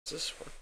Does this work?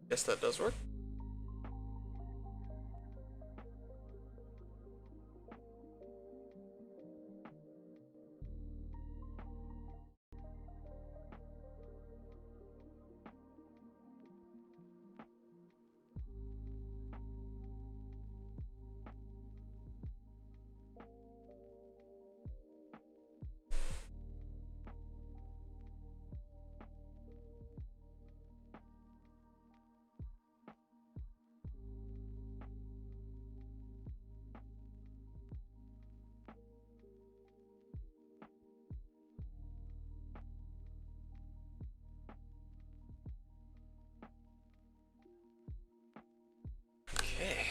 Guess that does work. Okay.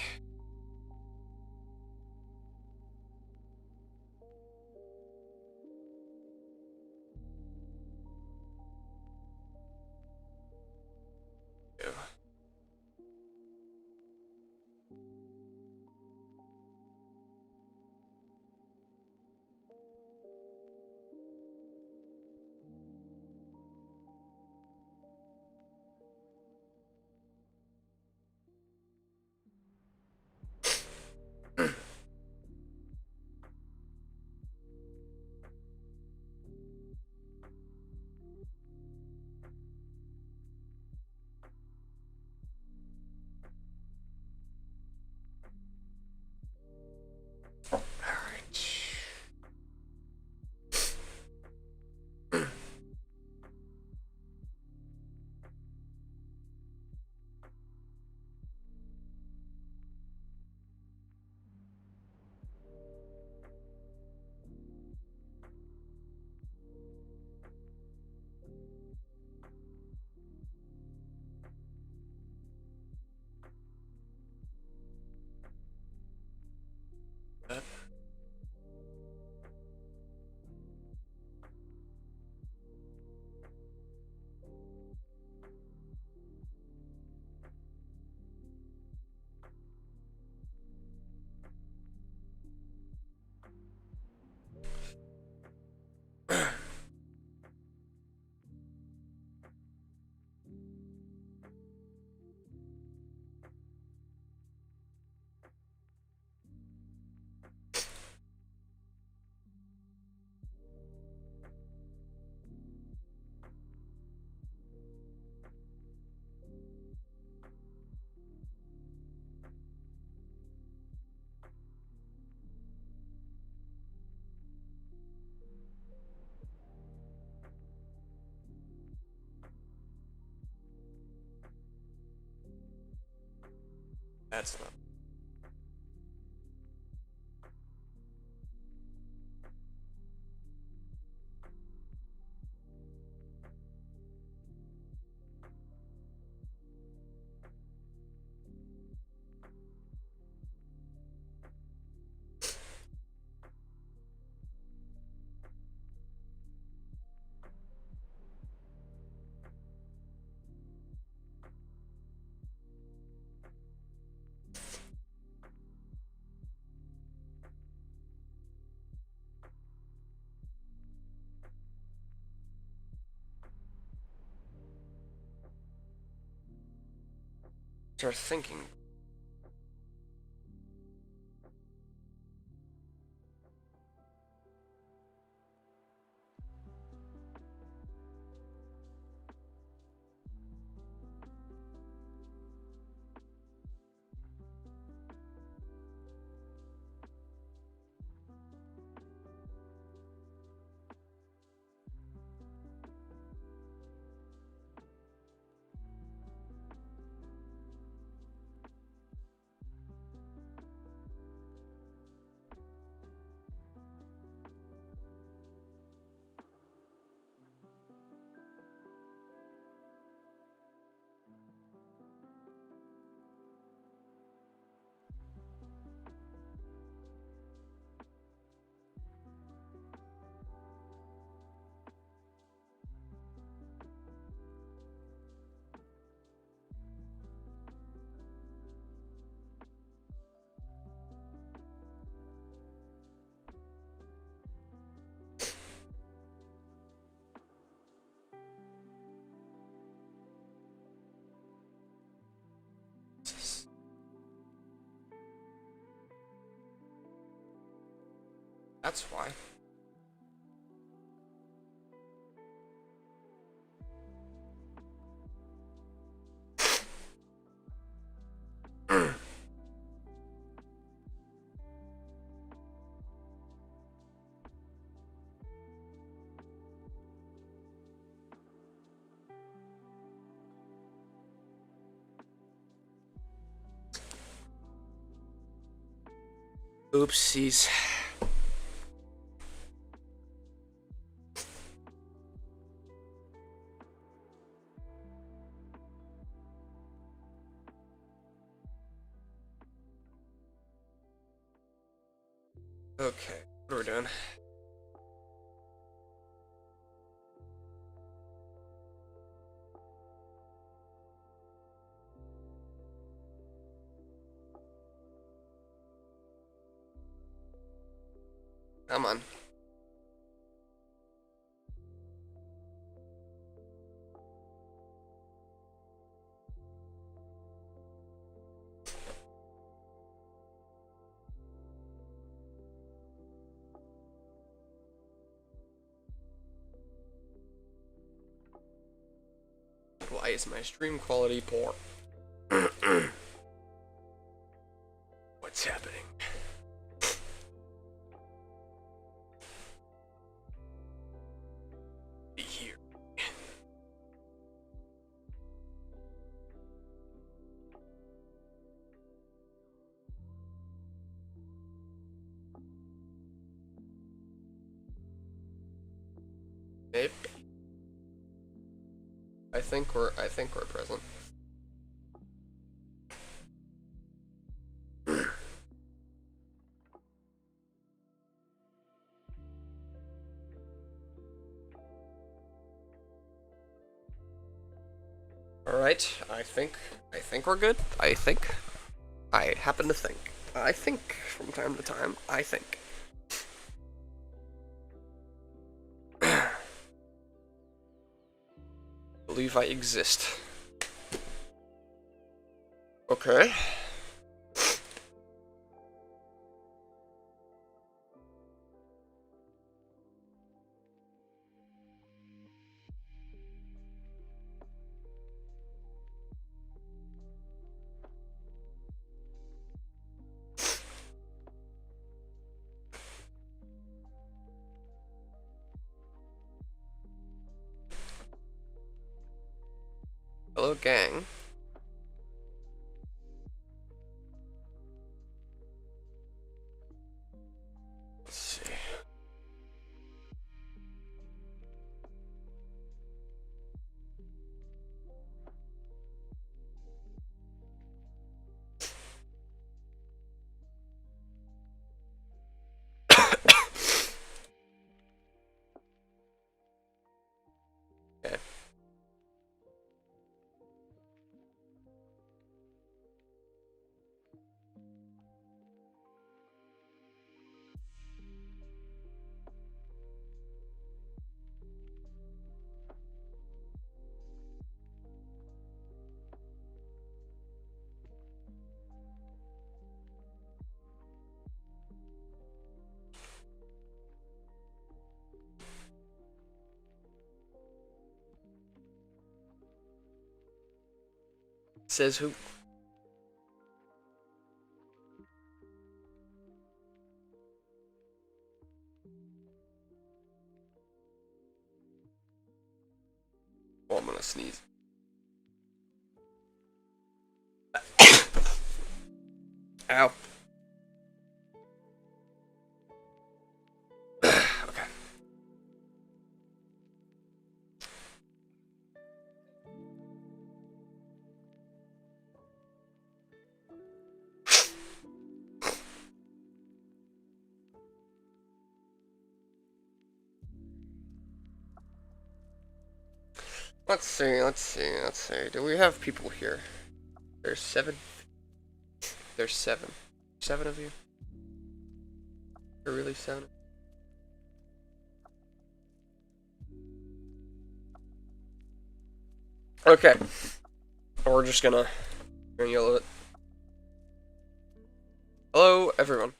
Yeah. All right. That. That's not. Start thinking. That's why. Oopsies. Okay, what are we doing? Come on. Why is my stream quality poor? What's happening? Be here. Maybe. I think we're present. Alright, I think we're good. I happen to think. I think from time to time, I think. Believe I exist. Okay. Hello, gang. Let's see. Okay. Says who? Oh, I'm gonna sneeze. Ow. Okay. Let's see. Do we have people here? There's 7. There's 7. 7 of you? There really 7? Okay. We're just gonna yell it. Hello, everyone.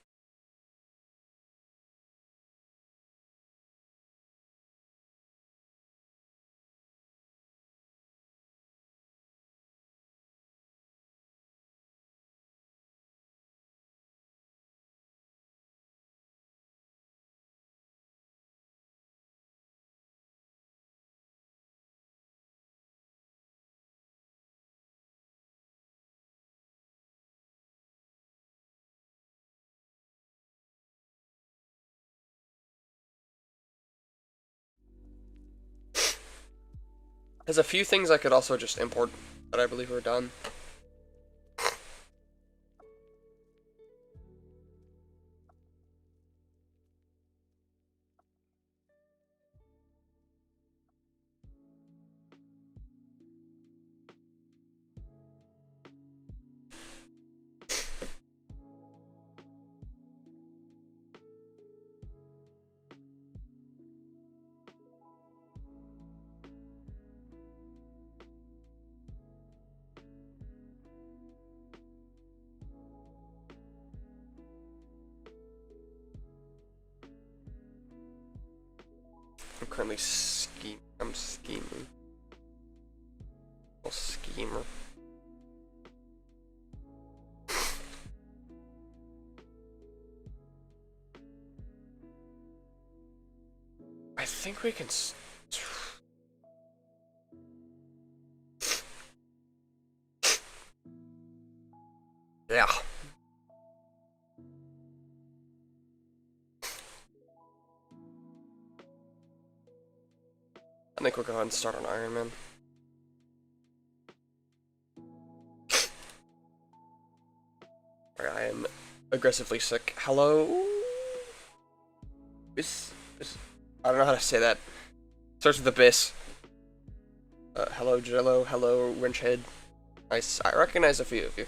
There's a few things I could also just import that I believe are done. I'm currently I'm scheming. Well, schemer. I think we can. Yeah. I think we'll go ahead and start on Iron Man. Alright, I am aggressively sick. Hello? I don't know how to say that. Starts with a bis. Hello, Jello. Hello, Wrenchhead. I recognize a few of you.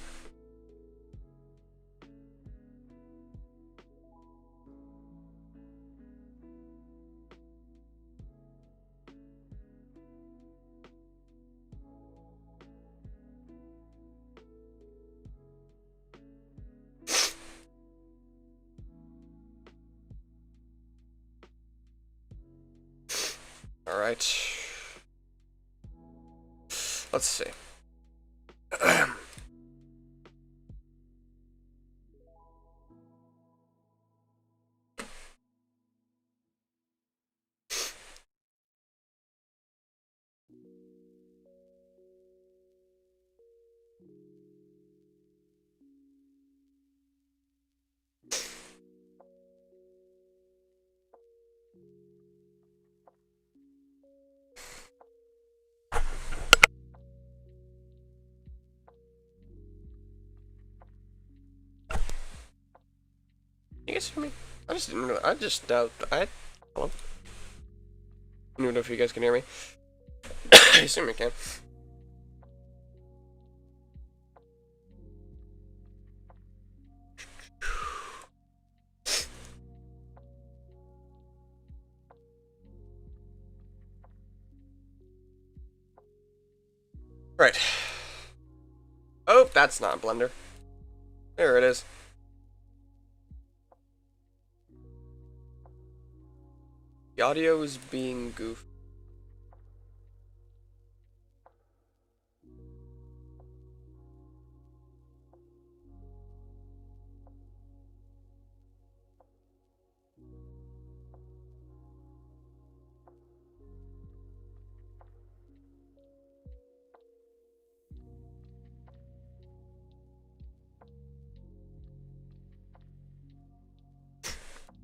Alright. Let's see. You guys hear me? I just didn't know. I just doubt. Hello? I don't even know if you guys can hear me. I assume you can. Right. Oh, that's not Blender. There it is. The audio is being goofy.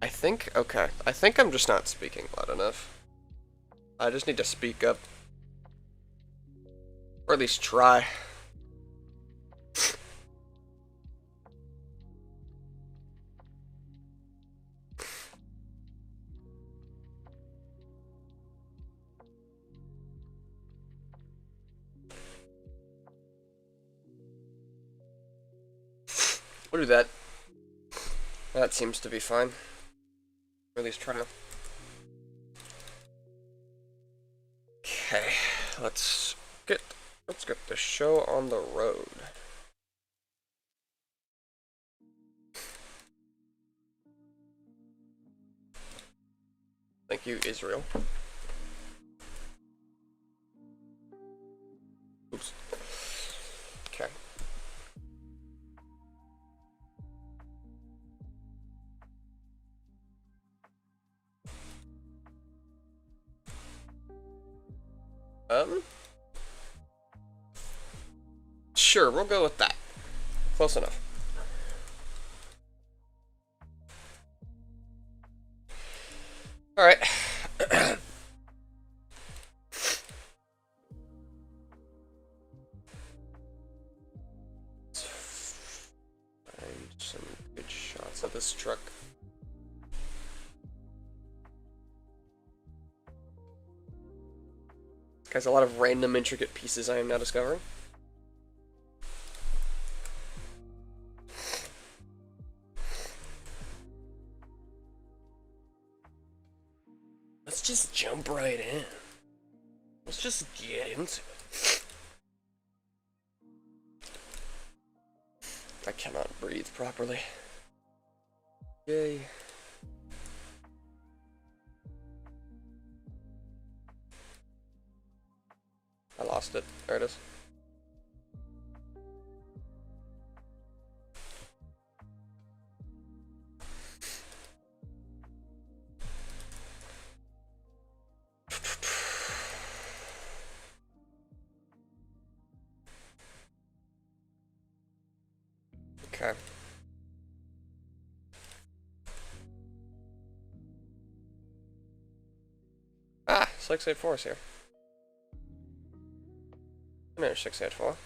I think, okay. I think I'm just not speaking loud enough. I just need to speak up. Or at least try. We'll do that. That seems to be fine. Or at least try to. Okay, let's get the show on the road. Thank you, Israel. Oops. Okay. Sure, we'll go with that. Close enough. Alright. Find some good shots of this truck. This guy's a lot of random intricate pieces I am now discovering. Let's just jump right in. Let's just get into it. I cannot breathe properly. Yay. I lost it. There it is. Okay. Ah, 684 is here. And there's 684.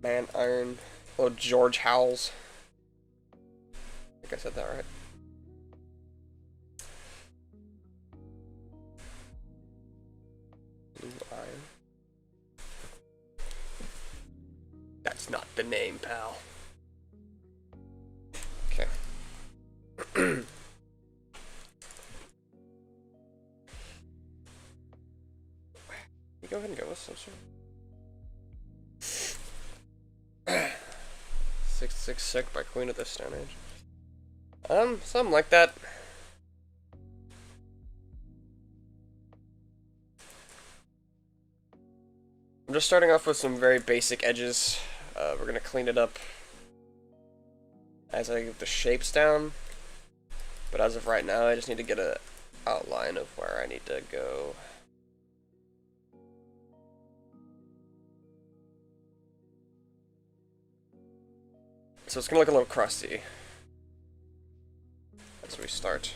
Man Iron. Oh, George Howells. I think I said that right. Blue Iron. That's not the name, pal. Okay. You go ahead and go with some sort. 666 by Queen of the Stone Age. Something like that. I'm just starting off with some very basic edges. We're gonna clean it up as I get the shapes down. But as of right now, I just need to get an outline of where I need to go. So it's gonna look a little crusty as we start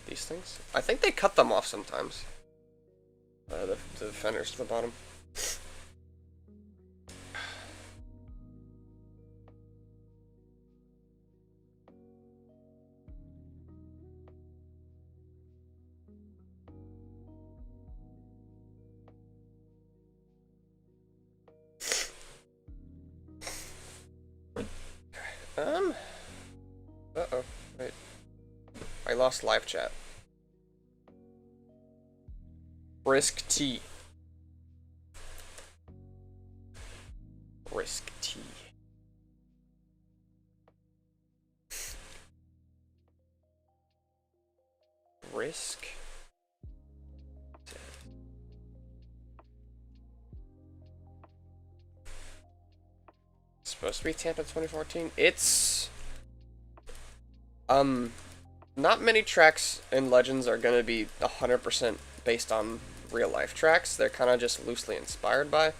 these things. I think they cut them off sometimes. The fenders to the bottom. Uh-oh. Wait. I lost live chat. Risk T. Risk T. Risk. It's supposed to be Tampa 2014. It's not many tracks in Legends are going to be 100% based on real life tracks. They're kind of just loosely inspired by.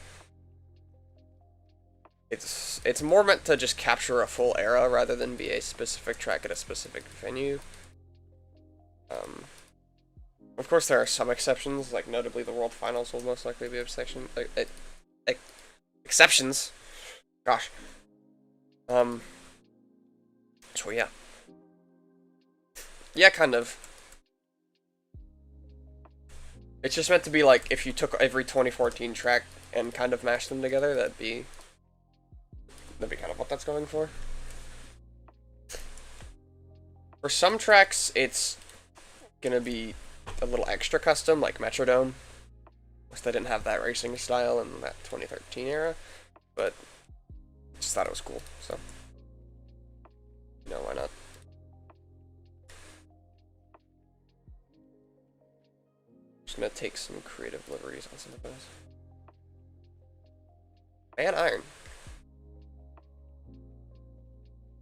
It's more meant to just capture a full era rather than be a specific track at a specific venue. Of course, there are some exceptions, like notably the World Finals will most likely be exceptions. Gosh. So yeah. Yeah, kind of. It's just meant to be like if you took every 2014 track and kind of mashed them together, that'd be kind of what that's going for. For some tracks, it's gonna be a little extra custom, like Metrodome. Because they didn't have that racing style in that 2013 era, but just thought it was cool, so why not? Just gonna take some creative liveries on some of those. And iron.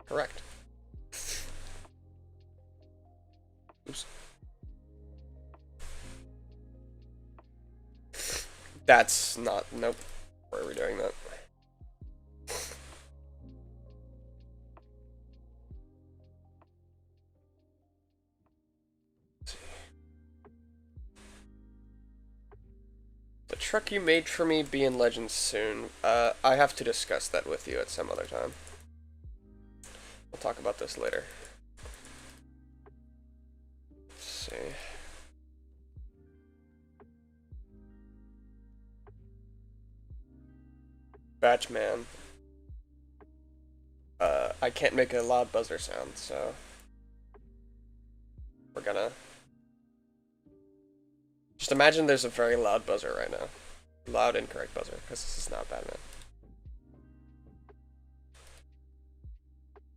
Correct. Oops. That's not, nope. Why are we doing that? The truck you made for me be in Legends soon. I have to discuss that with you at some other time. We'll talk about this later. Let's see. Batchman. I can't make a loud buzzer sound, so we're gonna just imagine there's a very loud buzzer right now. Loud incorrect buzzer, because this is not Batman.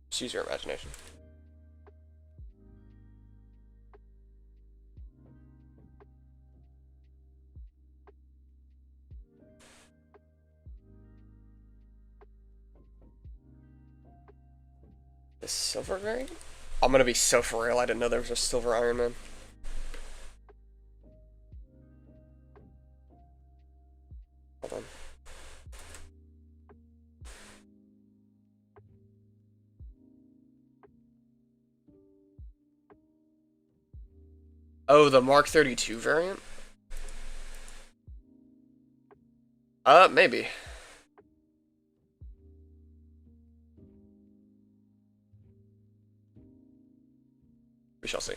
Just use your imagination. The silver variant? I'm gonna be so for real, I didn't know there was a silver Iron Man. Hold on. Oh, the Mark 32 variant? Maybe. We shall see.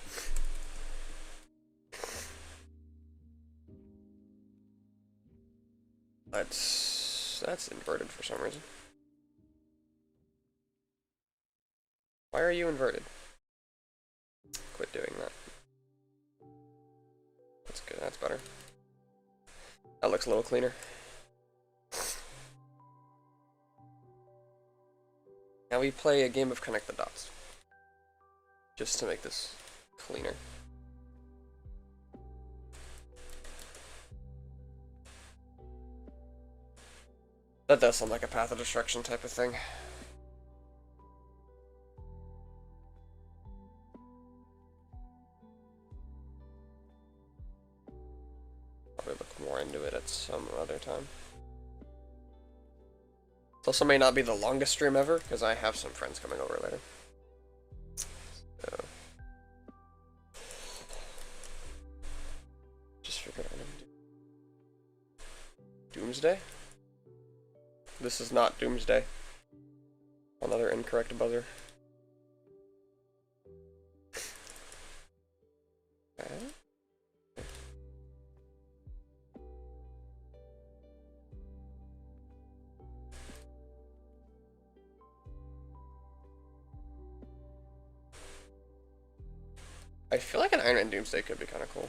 That's inverted for some reason. Why are you inverted? Quit doing that. That's good, that's better. That looks a little cleaner. Now we play a game of Connect the Dots. Just to make this cleaner. That does sound like a Path of Destruction type of thing. Probably look more into it at some other time. This also may not be the longest stream ever, because I have some friends coming over later. So, just figured out Doomsday? This is not Doomsday. Another incorrect buzzer. Okay. I feel like an Iron Man Doomsday could be kind of cool.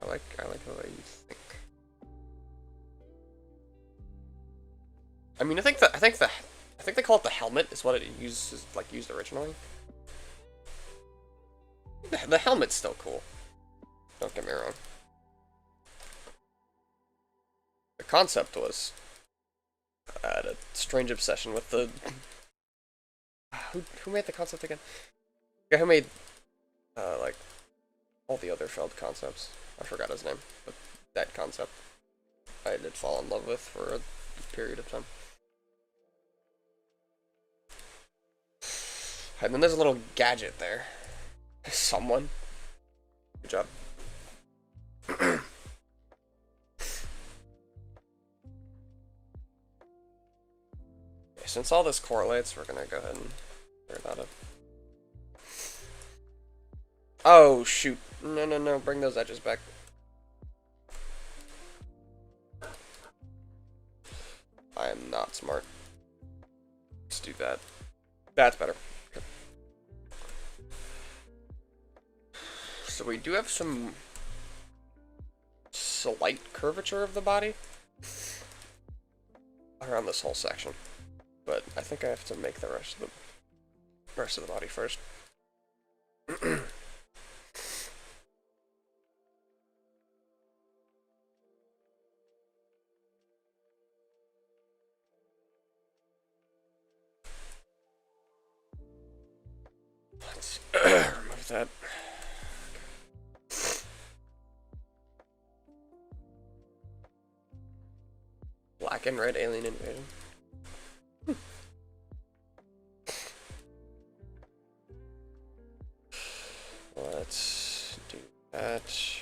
I like the way you think. I mean, I think they call it the helmet is what it uses, like used originally. The helmet's still cool. Don't get me wrong. The concept was I had a strange obsession with the who made the concept again? The guy who made like all the other Feld concepts. I forgot his name, but that concept I did fall in love with for a period of time. And then there's a little gadget there. Someone. Good job. Okay, since all this correlates, we're gonna go ahead and clear that up. Oh, shoot. No, no, no. Bring those edges back. I am not smart. Let's do that. That's better. Okay. So we do have some slight curvature of the body around this whole section, but I think I have to make the rest of the body first. Let's remove that. Black and red alien invasion. Let's do that.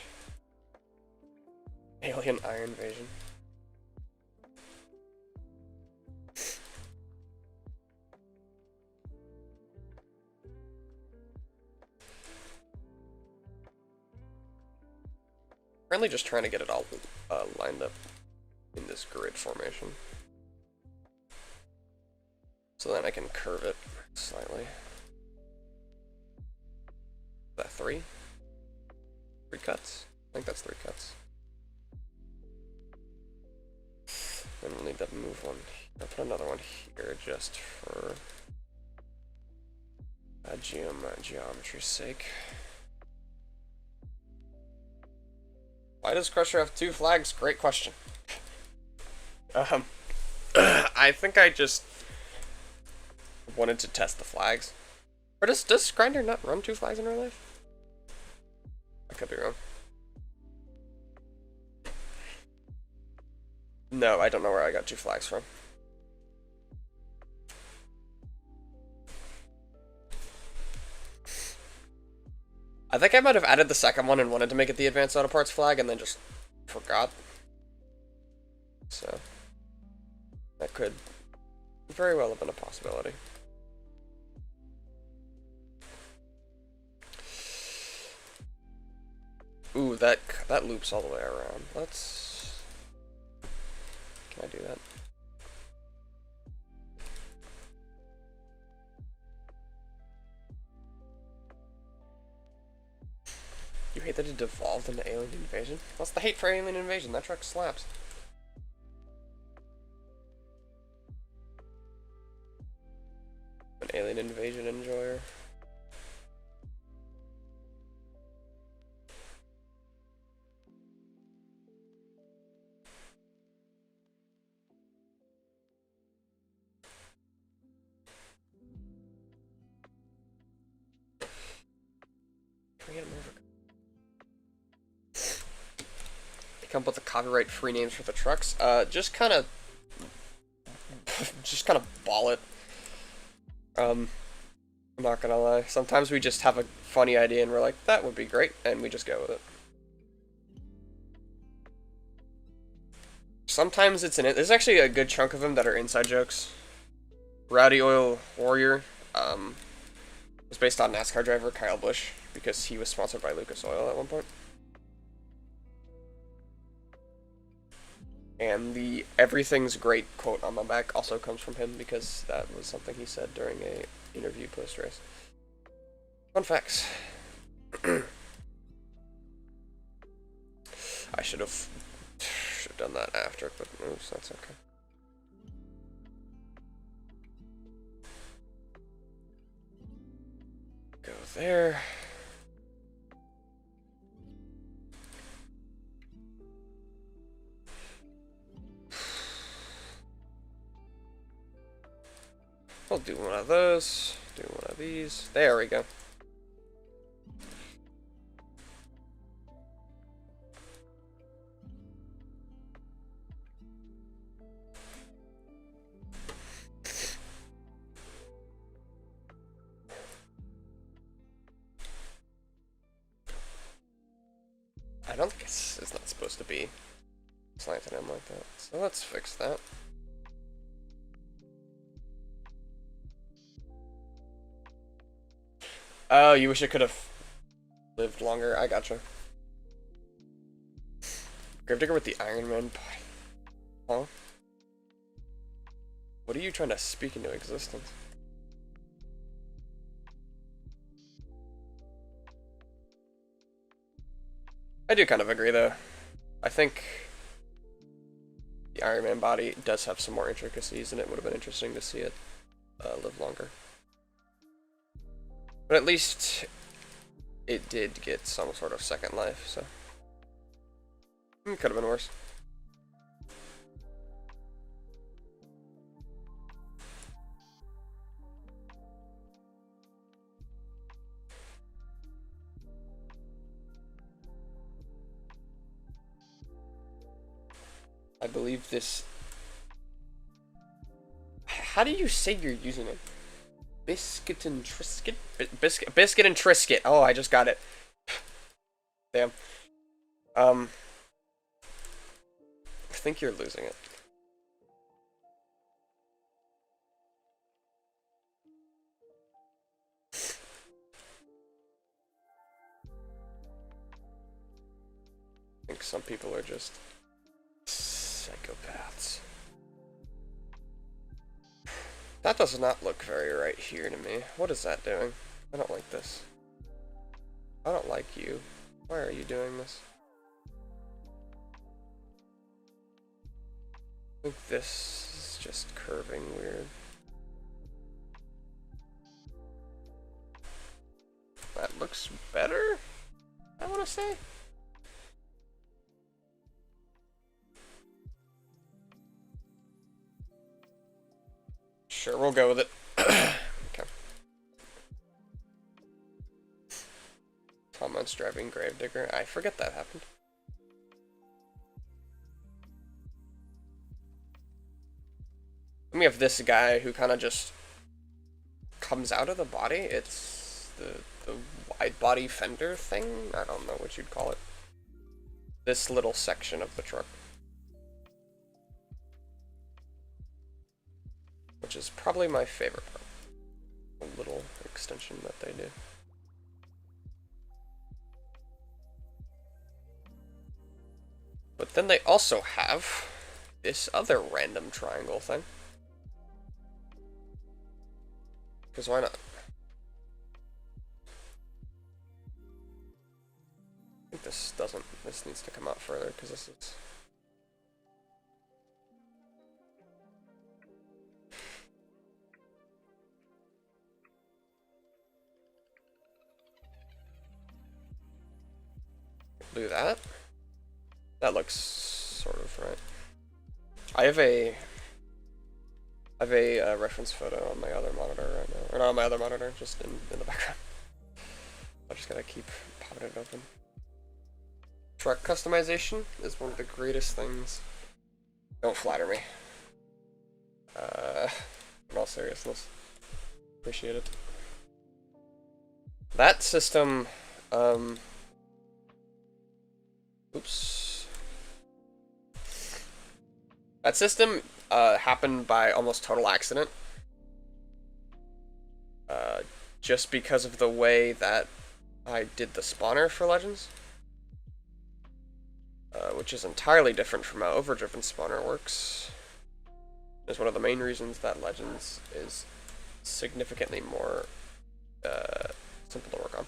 Alien Iron Invasion. Currently just trying to get it all lined up in this grid formation. So then I can curve it slightly. Is that 3? 3 cuts? I think that's 3 cuts. Then we'll need to move one. I'll put another one here just for geometry's sake. Why does Crusher have 2 flags? Great question. I think I just wanted to test the flags. Or does Grinder not run 2 flags in real life? I could be wrong. No, I don't know where I got 2 flags from. I think I might have added the second one and wanted to make it the advanced auto parts flag and then just forgot. So that could very well have been a possibility. Ooh, that loops all the way around. Let's... Can I do that? You hate that it devolved into Alien Invasion? What's the hate for Alien Invasion? That truck slaps. An Alien Invasion enjoyer. Can we get him over? Come up with the copyright-free names for the trucks. Just kind of ball it. I'm not gonna lie. Sometimes we just have a funny idea and we're like, that would be great, and we just go with it. Sometimes it's in it. There's actually a good chunk of them that are inside jokes. Rowdy Oil Warrior was based on NASCAR driver Kyle Busch because he was sponsored by Lucas Oil at one point. And the "everything's great" quote on my back also comes from him because that was something he said during a interview post-race. Fun facts. I should have done that after, but oops, that's okay. Go there. We'll do one of those, do one of these. There we go. don't think it's not supposed to be slanted in like that. So let's fix that. Oh, you wish it could have lived longer. I gotcha. Gravedigger with the Iron Man body. Huh? What are you trying to speak into existence? I do kind of agree, though. I think the Iron Man body does have some more intricacies, and it would have been interesting to see it live longer. But at least it did get some sort of second life, so it could have been worse. I believe this... How do you say you're using it? Biscuit and Trisket? Biscuit and Trisket. Oh, I just got it. Damn. I think you're losing it. I think some people are just psychopaths. That does not look very right here to me. What is that doing? I don't like this. I don't like you. Why are you doing this? I think this is just curving weird. That looks better, I want to say. Sure, we'll go with it. Okay. Comments driving Gravedigger. I forget that happened. And we have this guy who kind of just comes out of the body. It's the wide body fender thing. I don't know what you'd call it. This little section of the truck. Which is probably my favorite part. A little extension that they do. But then they also have this other random triangle thing. Because why not? I think this needs to come out further because this is... Do that. That looks sort of right. I have a reference photo on my other monitor right now. Or not on my other monitor, just in the background. I just gotta keep popping it open. Truck customization is one of the greatest things. Don't flatter me. In all seriousness. Appreciate it. That system, oops. That system happened by almost total accident. Just because of the way that I did the spawner for Legends. Which is entirely different from how Overdriven spawner works. It's one of the main reasons that Legends is significantly more simple to work on.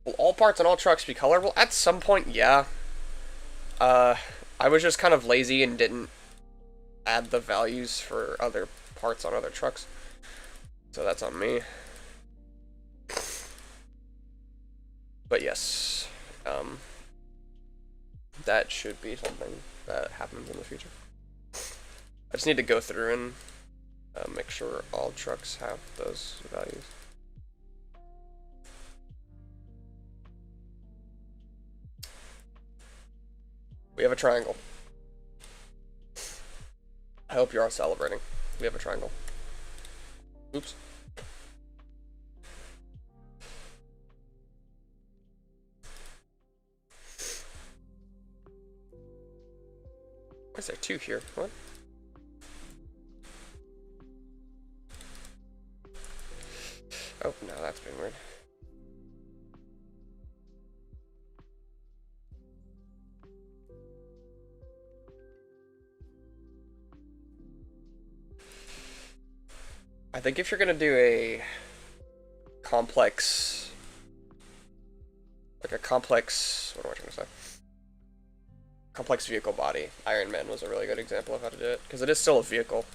Will all parts on all trucks be colorable? At some point, yeah. I was just kind of lazy and didn't add the values for other parts on other trucks. So that's on me. But yes, that should be something that happens in the future. I just need to go through and make sure all trucks have those values. We have a triangle. I hope you are celebrating. We have a triangle. Oops. Why is there two here? What? Oh, no, that's been weird. I think if you're gonna do a complex, what am I trying to say? Complex vehicle body, Iron Man was a really good example of how to do it, because it is still a vehicle,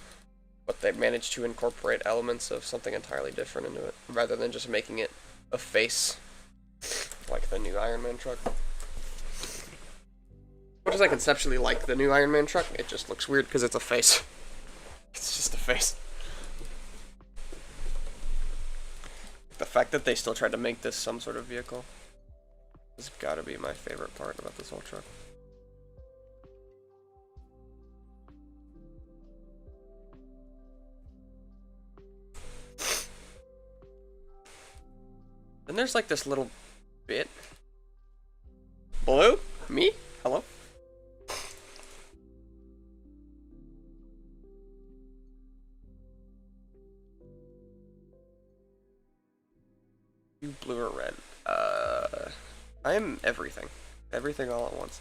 but they managed to incorporate elements of something entirely different into it, rather than just making it a face, like the new Iron Man truck. Which is, I conceptually like the new Iron Man truck, it just looks weird because it's a face. It's just a face. The fact that they still tried to make this some sort of vehicle has gotta be my favorite part about this whole truck. Then there's like this little bit. Blue? Me? Hello? You blue or red? I am everything. Everything all at once.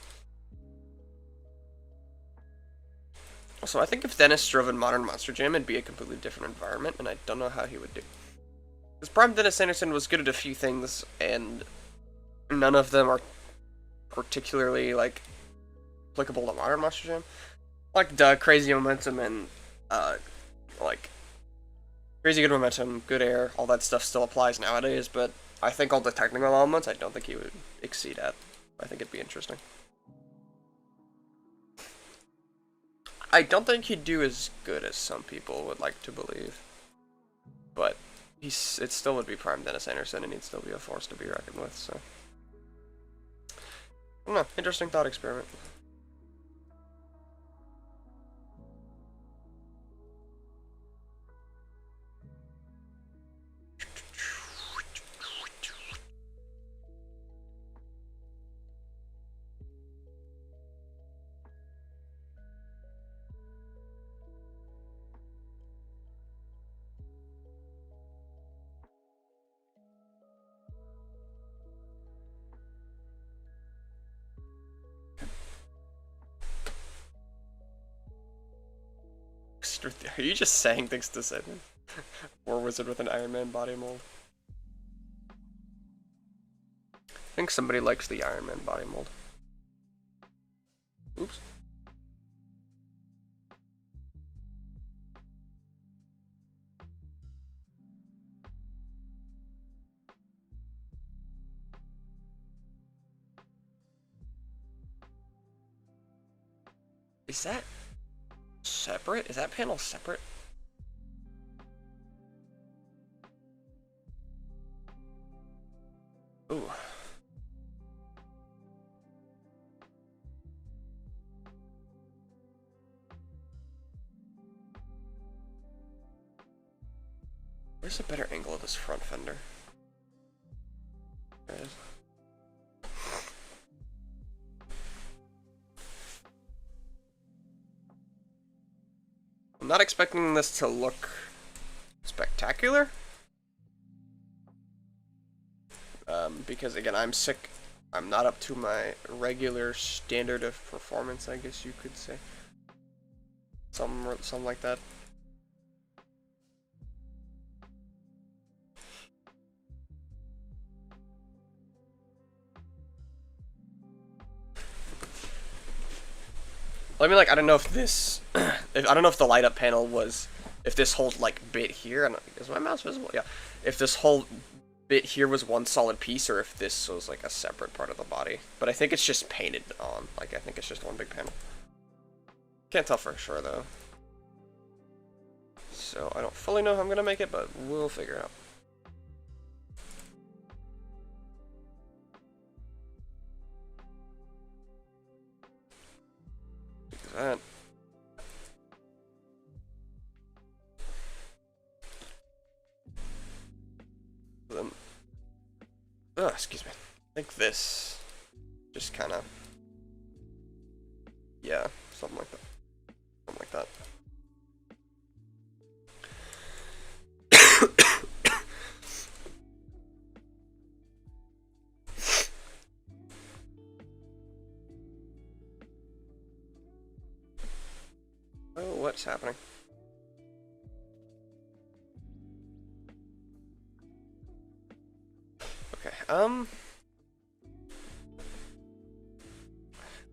Also, I think if Dennis drove in Modern Monster Jam, it'd be a completely different environment, and I don't know how he would do. Because Prime Dennis Anderson was good at a few things, and none of them are particularly, like, applicable to Modern Monster Jam. Like, Crazy Momentum and, like, Crazy Good Momentum, Good Air, all that stuff still applies nowadays, but I think all the technical elements, I don't think he would exceed at. I think it'd be interesting. I don't think he'd do as good as some people would like to believe. But it still would be Prime Dennis Anderson, and he'd still be a force to be reckoned with, so. I don't know, interesting thought experiment. Are you just saying things to say them? War Wizard with an Iron Man body mold. I think somebody likes the Iron Man body mold. Oops. Is that separate? Is that panel separate? Ooh. Where's a better angle of this front fender? There it is. I'm not expecting this to look spectacular. Because again, I'm sick. I'm not up to my regular standard of performance, I guess you could say. Something like that. I mean, like, I don't know if this, I don't know if the light up panel was, if this whole, like, bit here, I don't, is my mouse visible? Yeah. If this whole bit here was one solid piece, or if this was, like, a separate part of the body. But I think it's just painted on, like, I think it's just one big panel. Can't tell for sure, though. So, I don't fully know how I'm gonna make it, but we'll figure it out. That. Then, excuse me. I think this just kind of, Yeah, something like that. Something like that. Oh, what's happening? Okay,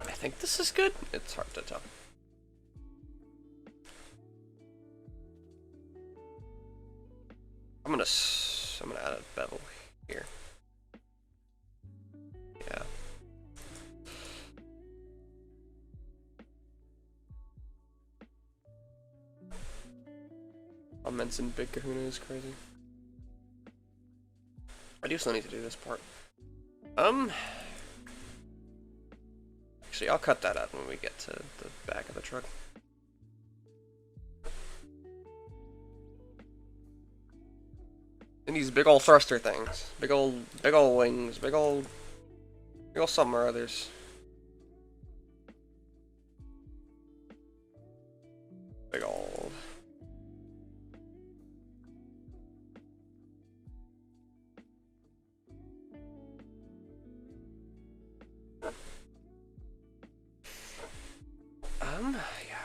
I think this is good. It's hard to tell. I'm gonna add a bevel here. Yeah. Comments in Big Kahuna is crazy. I do still need to do this part. Actually, I'll cut that out when we get to the back of the truck. And these big old thruster things. Big old wings. Big old something or others. Big old. Yeah.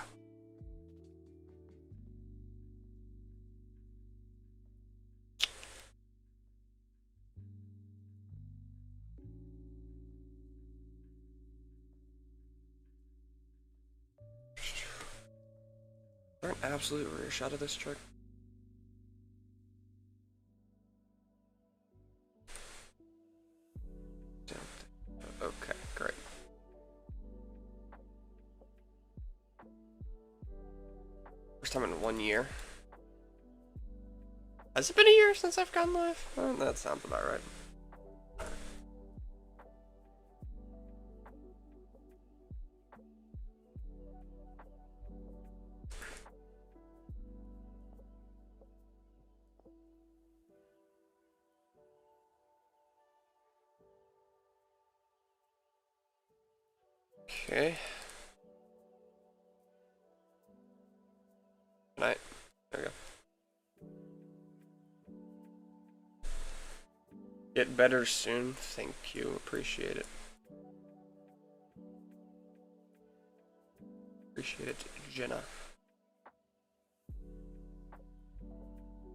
Is there an absolute rear shot of this truck? Okay, great. First time in 1 year. Has it been a year since I've gone live? That sounds about right. Okay. Good night. There we go. Get better soon. Thank you. Appreciate it. Appreciate it, Jenna.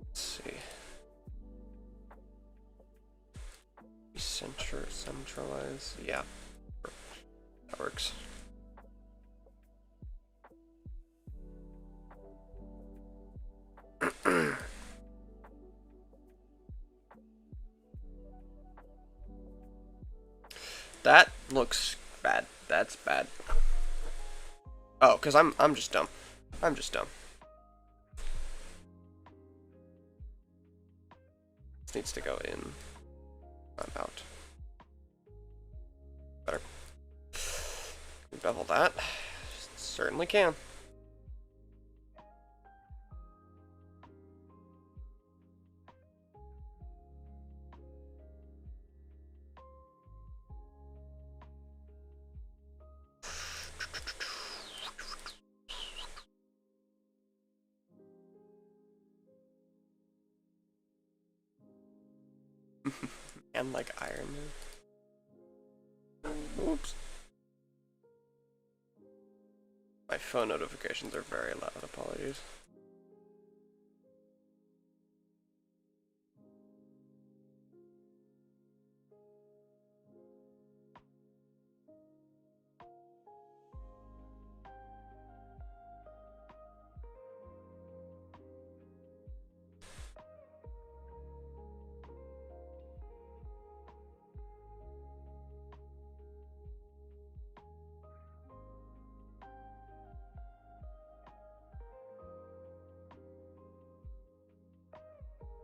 Let's see. Centralize. Yeah. That works. That looks bad. That's bad. Oh, cause I'm just dumb. I'm just dumb. This needs to go in. Not out. Better. Bevel that. Certainly can. And like Iron Man. Oops. My phone notifications are very loud. Apologies.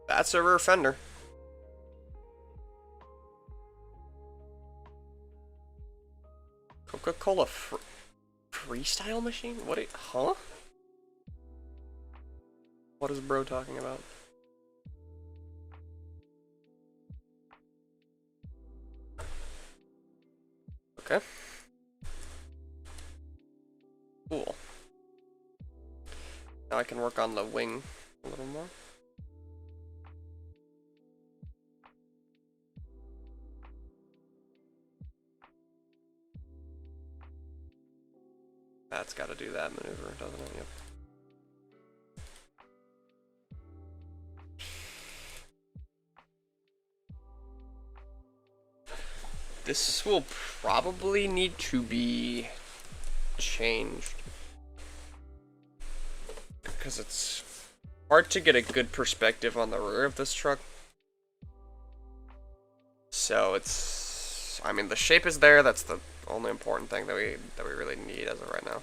That's a rear fender. Coca-Cola freestyle machine? What? Huh? What is bro talking about? Okay. Cool. Now I can work on the wing a little more. That's got to do that maneuver, doesn't it? Yep. This will probably need to be changed because it's hard to get a good perspective on the rear of this truck. So it's, I mean, the shape is there. That's the only important thing that we really need as of right now.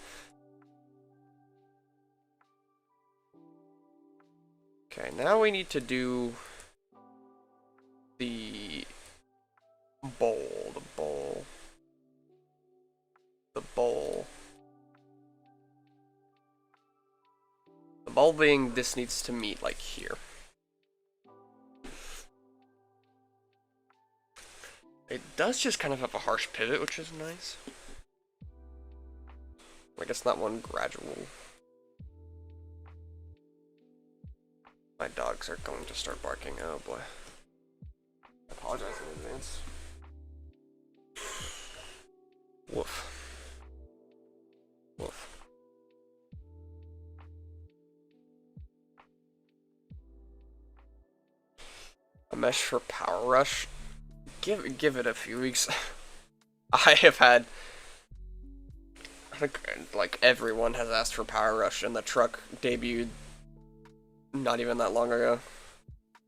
Okay, now we need to do the bowl, the bowl. The bowl being this needs to meet like here. It does just kind of have a harsh pivot, which is nice. Like it's not one gradual. My dogs are going to start barking. Oh boy. I apologize in advance. Woof. Woof. A mesh for Power Rush. Give it a few weeks. I have had, I think like everyone has asked for Power Rush, and the truck debuted not even that long ago.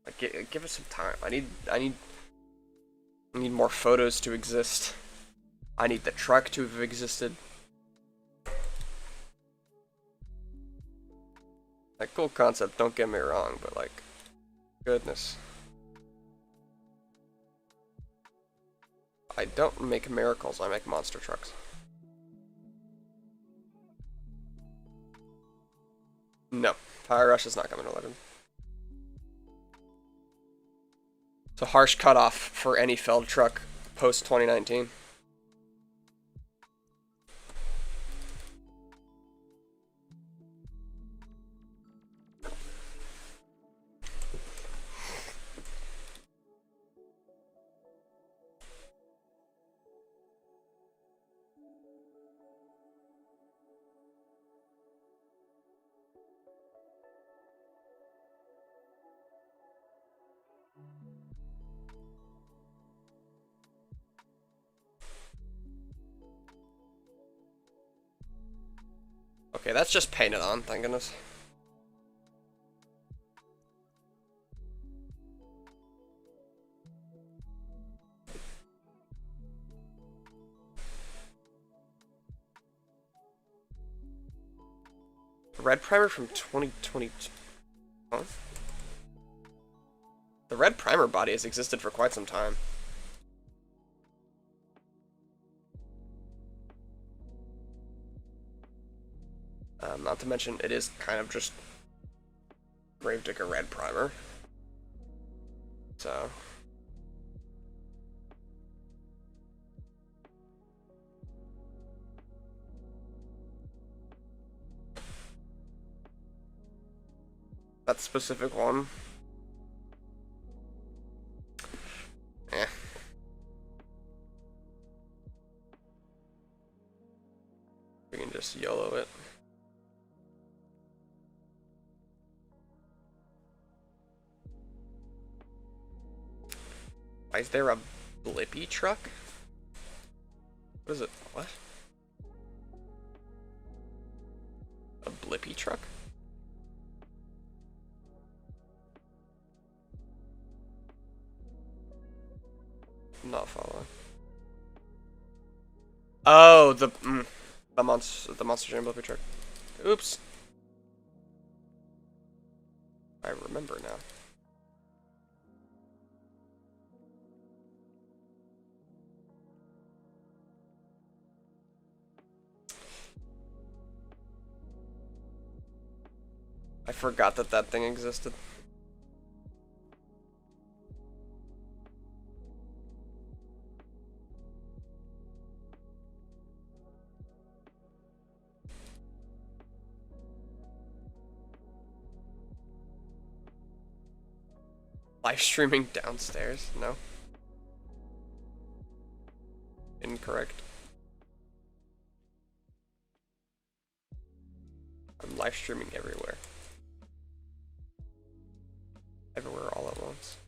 Like, give it some time. I need more photos to exist. I need the truck to have existed. Like, cool concept, don't get me wrong, but like, goodness. I don't make miracles, I make monster trucks. No, Power Rush is not coming to Legend. It's a harsh cutoff for any Feld truck post 2019. Okay, that's just painted on, thank goodness. The red primer from 2022. Huh? The red primer body has existed for quite some time. Not to mention, it is kind of just Gravedigger red primer. So. That specific one. Eh. We can just YOLO it. Why is there a Blippi truck? What is it? What? A Blippi truck? I'm not following. Oh, the Monster Jam Blippi truck. Oops. I remember now. I forgot that that thing existed. Live streaming downstairs? No. Incorrect. I'm live streaming everywhere. Everywhere all at once.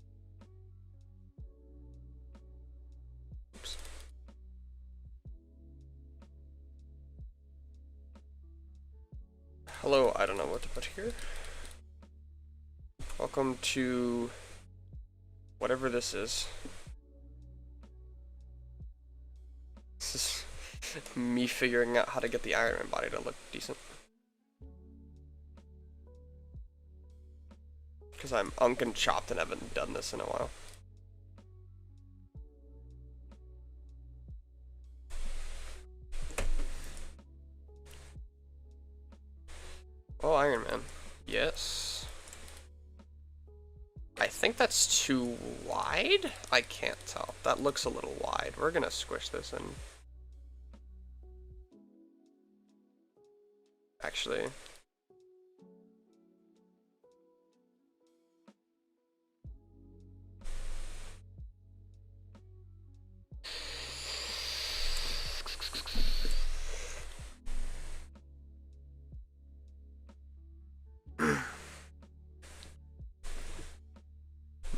Oops. Hello, I don't know what to put here. Welcome to whatever this is. This is me figuring out how to get the Iron Man body to look decent. Because I'm unk and chopped and haven't done this in a while. Oh, Iron Man. Yes. I think that's too wide? I can't tell. That looks a little wide. We're gonna squish this in. Actually.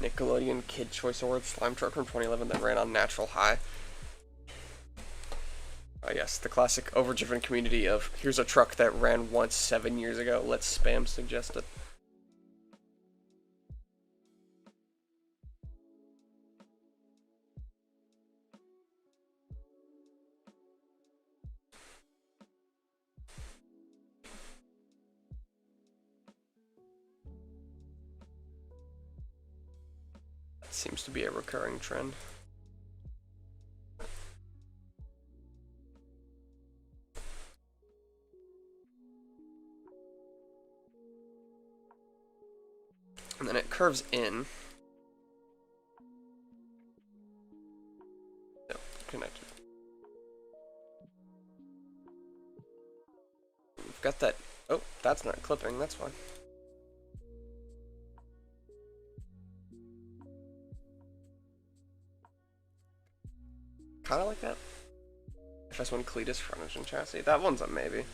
Nickelodeon Kid Choice Awards slime truck from 2011 that ran on Natural High. Yes, the classic overdriven community of here's a truck that ran once 7 years ago, let's spam suggest it. That seems to be a recurring trend. And then it curves in. No, connected. We've got that. Oh, that's not clipping, that's fine. Kinda like that. FS1 Cletus frontage and chassis. That one's a maybe.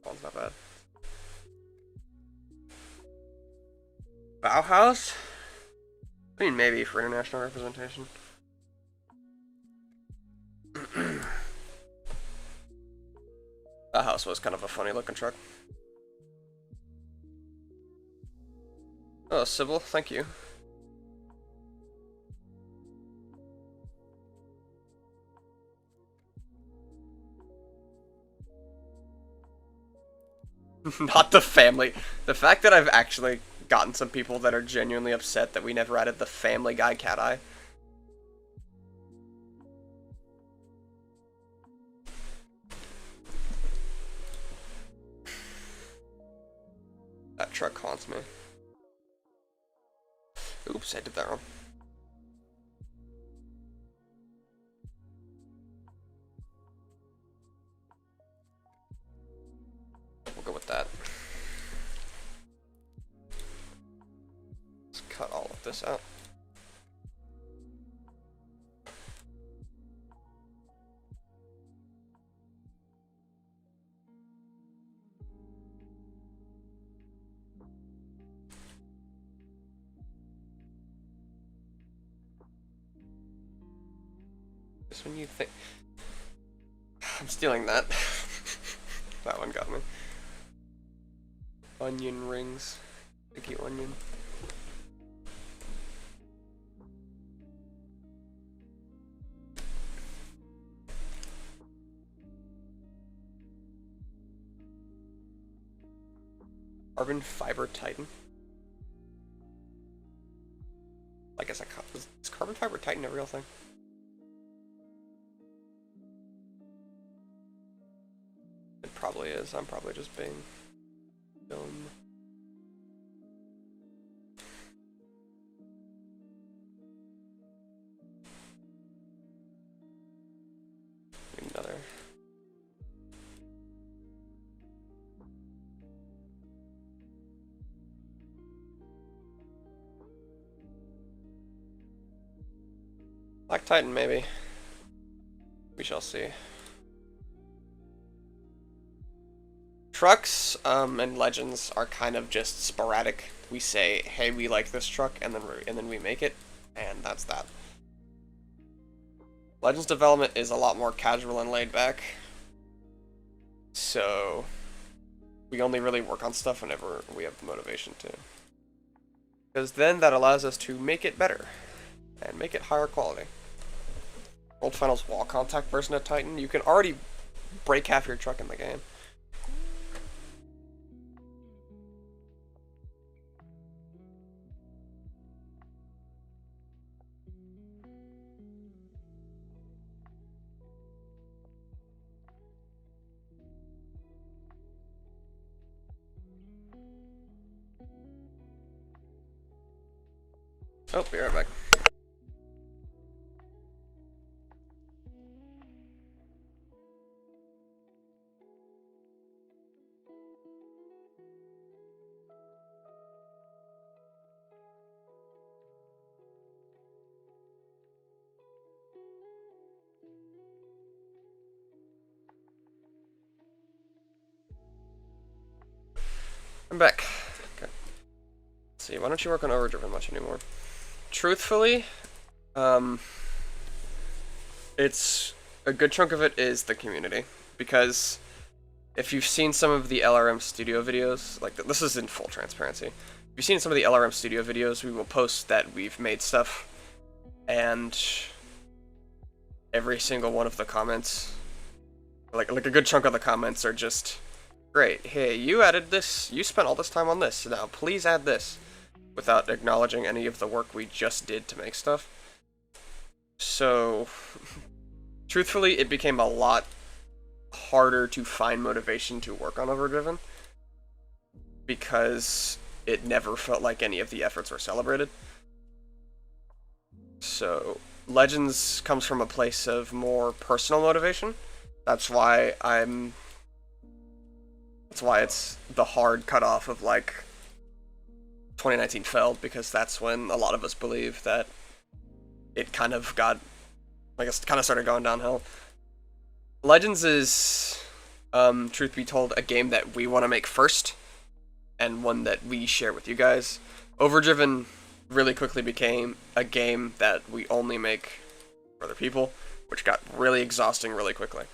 That one's not bad. Bauhaus? I mean, maybe for international representation. Bauhaus was kind of a funny looking truck. Oh, Sybil, thank you. Not the family. The fact that I've actually gotten some people that are genuinely upset that we never added the Family Guy cat eye. That truck haunts me. Oops, I did that wrong. We'll go with that. Let's cut all of this out. This one you think... I'm stealing that. That one got me. Onion rings. Sticky onion. Carbon fiber Titan. I guess is carbon fiber Titan a real thing? It probably is. I'm probably just being dumb. Another. Black Titan, maybe. We shall see. Trucks and Legends are kind of just sporadic. We say, hey, we like this truck, and then we make it, and that's that. Legends development is a lot more casual and laid back. So we only really work on stuff whenever we have the motivation to. Because then that allows us to make it better and make it higher quality. World Finals wall contact version of Titan, you can already break half your truck in the game. Oh, be right back. I'm back. Okay. Let's see, why don't you work on Overdriven much anymore? Truthfully, it's a good chunk of it is the community, because if you've seen some of the LRM Studio videos, like this is in full transparency, if you've seen some of the LRM Studio videos, we will post that we've made stuff, and every single one of the comments, like a good chunk of the comments are just, great, hey, you added this, you spent all this time on this, now please add this, without acknowledging any of the work we just did to make stuff. So, truthfully, it became a lot harder to find motivation to work on Overdriven, because it never felt like any of the efforts were celebrated. So, Legends comes from a place of more personal motivation. That's why it's the hard cutoff of, like, 2019 failed, because that's when a lot of us believe that it kind of got, I guess, kind of started going downhill. Legends is, truth be told, a game that we want to make first, and one that we share with you guys. Overdriven really quickly became a game that we only make for other people, which got really exhausting really quickly.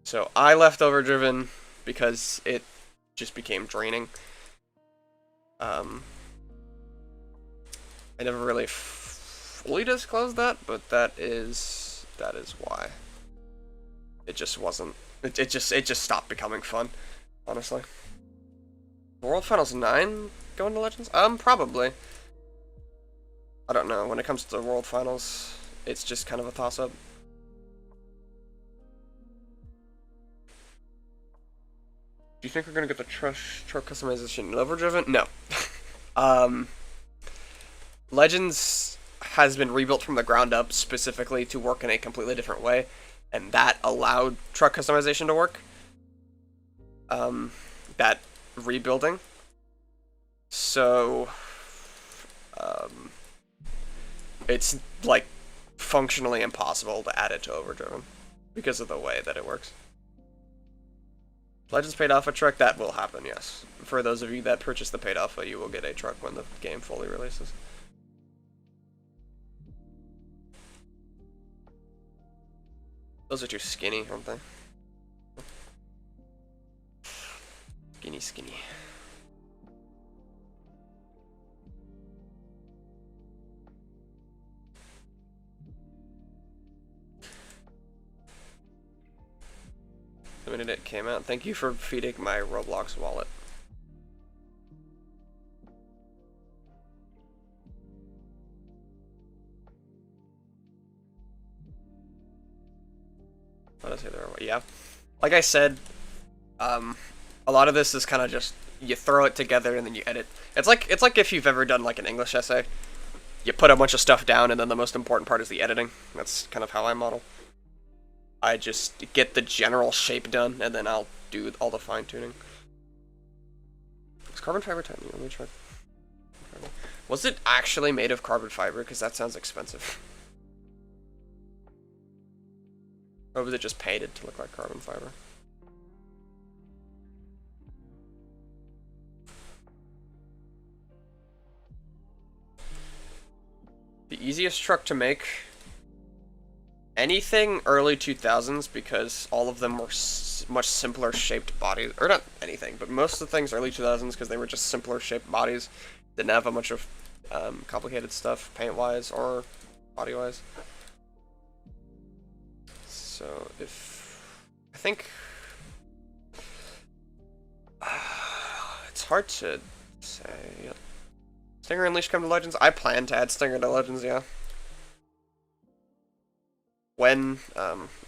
So I left Overdriven because it just became draining. I never really fully disclosed that, but that is why. It just wasn't. It just stopped becoming fun, honestly. World Finals 9 going to Legends? Probably. I don't know. When it comes to World Finals, it's just kind of a toss-up. Do you think we're gonna get the truck customization in Overdriven? No. Legends has been rebuilt from the ground up specifically to work in a completely different way, and that allowed truck customization to work. That rebuilding. So, it's like functionally impossible to add it to Overdriven because of the way that it works. Legends paid alpha truck, that will happen, yes. For those of you that purchase the paid alpha, you will get a truck when the game fully releases. Those are too skinny, aren't they? Skinny, skinny. The minute it came out. Thank you for feeding my Roblox wallet. What did I say there? Yeah. Like I said, a lot of this is kind of just, you throw it together and then you edit. It's like if you've ever done like an English essay. You put a bunch of stuff down and then the most important part is the editing. That's kind of how I model. I just get the general shape done, and then I'll do all the fine-tuning. Is carbon fiber tiny? Let me try. Was it actually made of carbon fiber? Because that sounds expensive. Or was it just painted to look like carbon fiber? The easiest truck to make... anything early 2000s, because all of them were much simpler shaped bodies. Or not anything, but most of the things early 2000s, because they were just simpler shaped bodies. Didn't have a bunch of complicated stuff, paint-wise or body-wise. So, if... I think... it's hard to say. Stinger Unleashed come to Legends? I plan to add Stinger to Legends, yeah. When,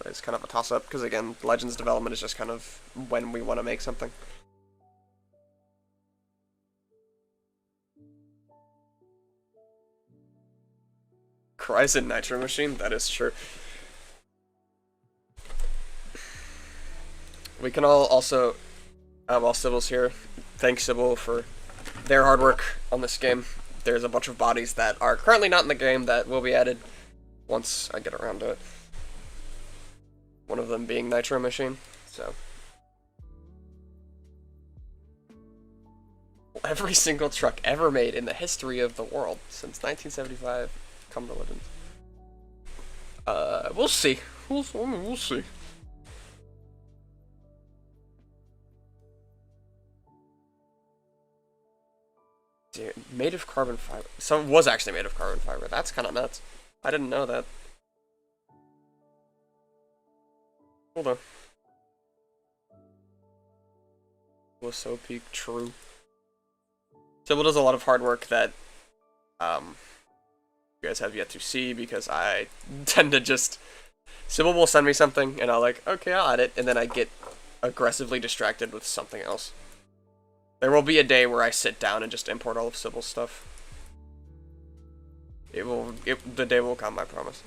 it's kind of a toss-up, because again, Legends development is just kind of when we want to make something. Cryzen Nitro Machine? That is true. We can all also, while Sybil's here, thank Sybil for their hard work on this game. There's a bunch of bodies that are currently not in the game that will be added once I get around to it. One of them being Nitro Machine, so. Every single truck ever made in the history of the world since 1975 come to Legends. We'll see. We'll see. Dude, made of carbon fiber. Some was actually made of carbon fiber. That's kind of nuts. I didn't know that. Hold on. Was so peak true. Sybil does a lot of hard work that you guys have yet to see, because I tend to just... Sybil will send me something and I'll like, okay, I'll add it, and then I get aggressively distracted with something else. There will be a day where I sit down and just import all of Sybil's stuff. The day will come, I promise.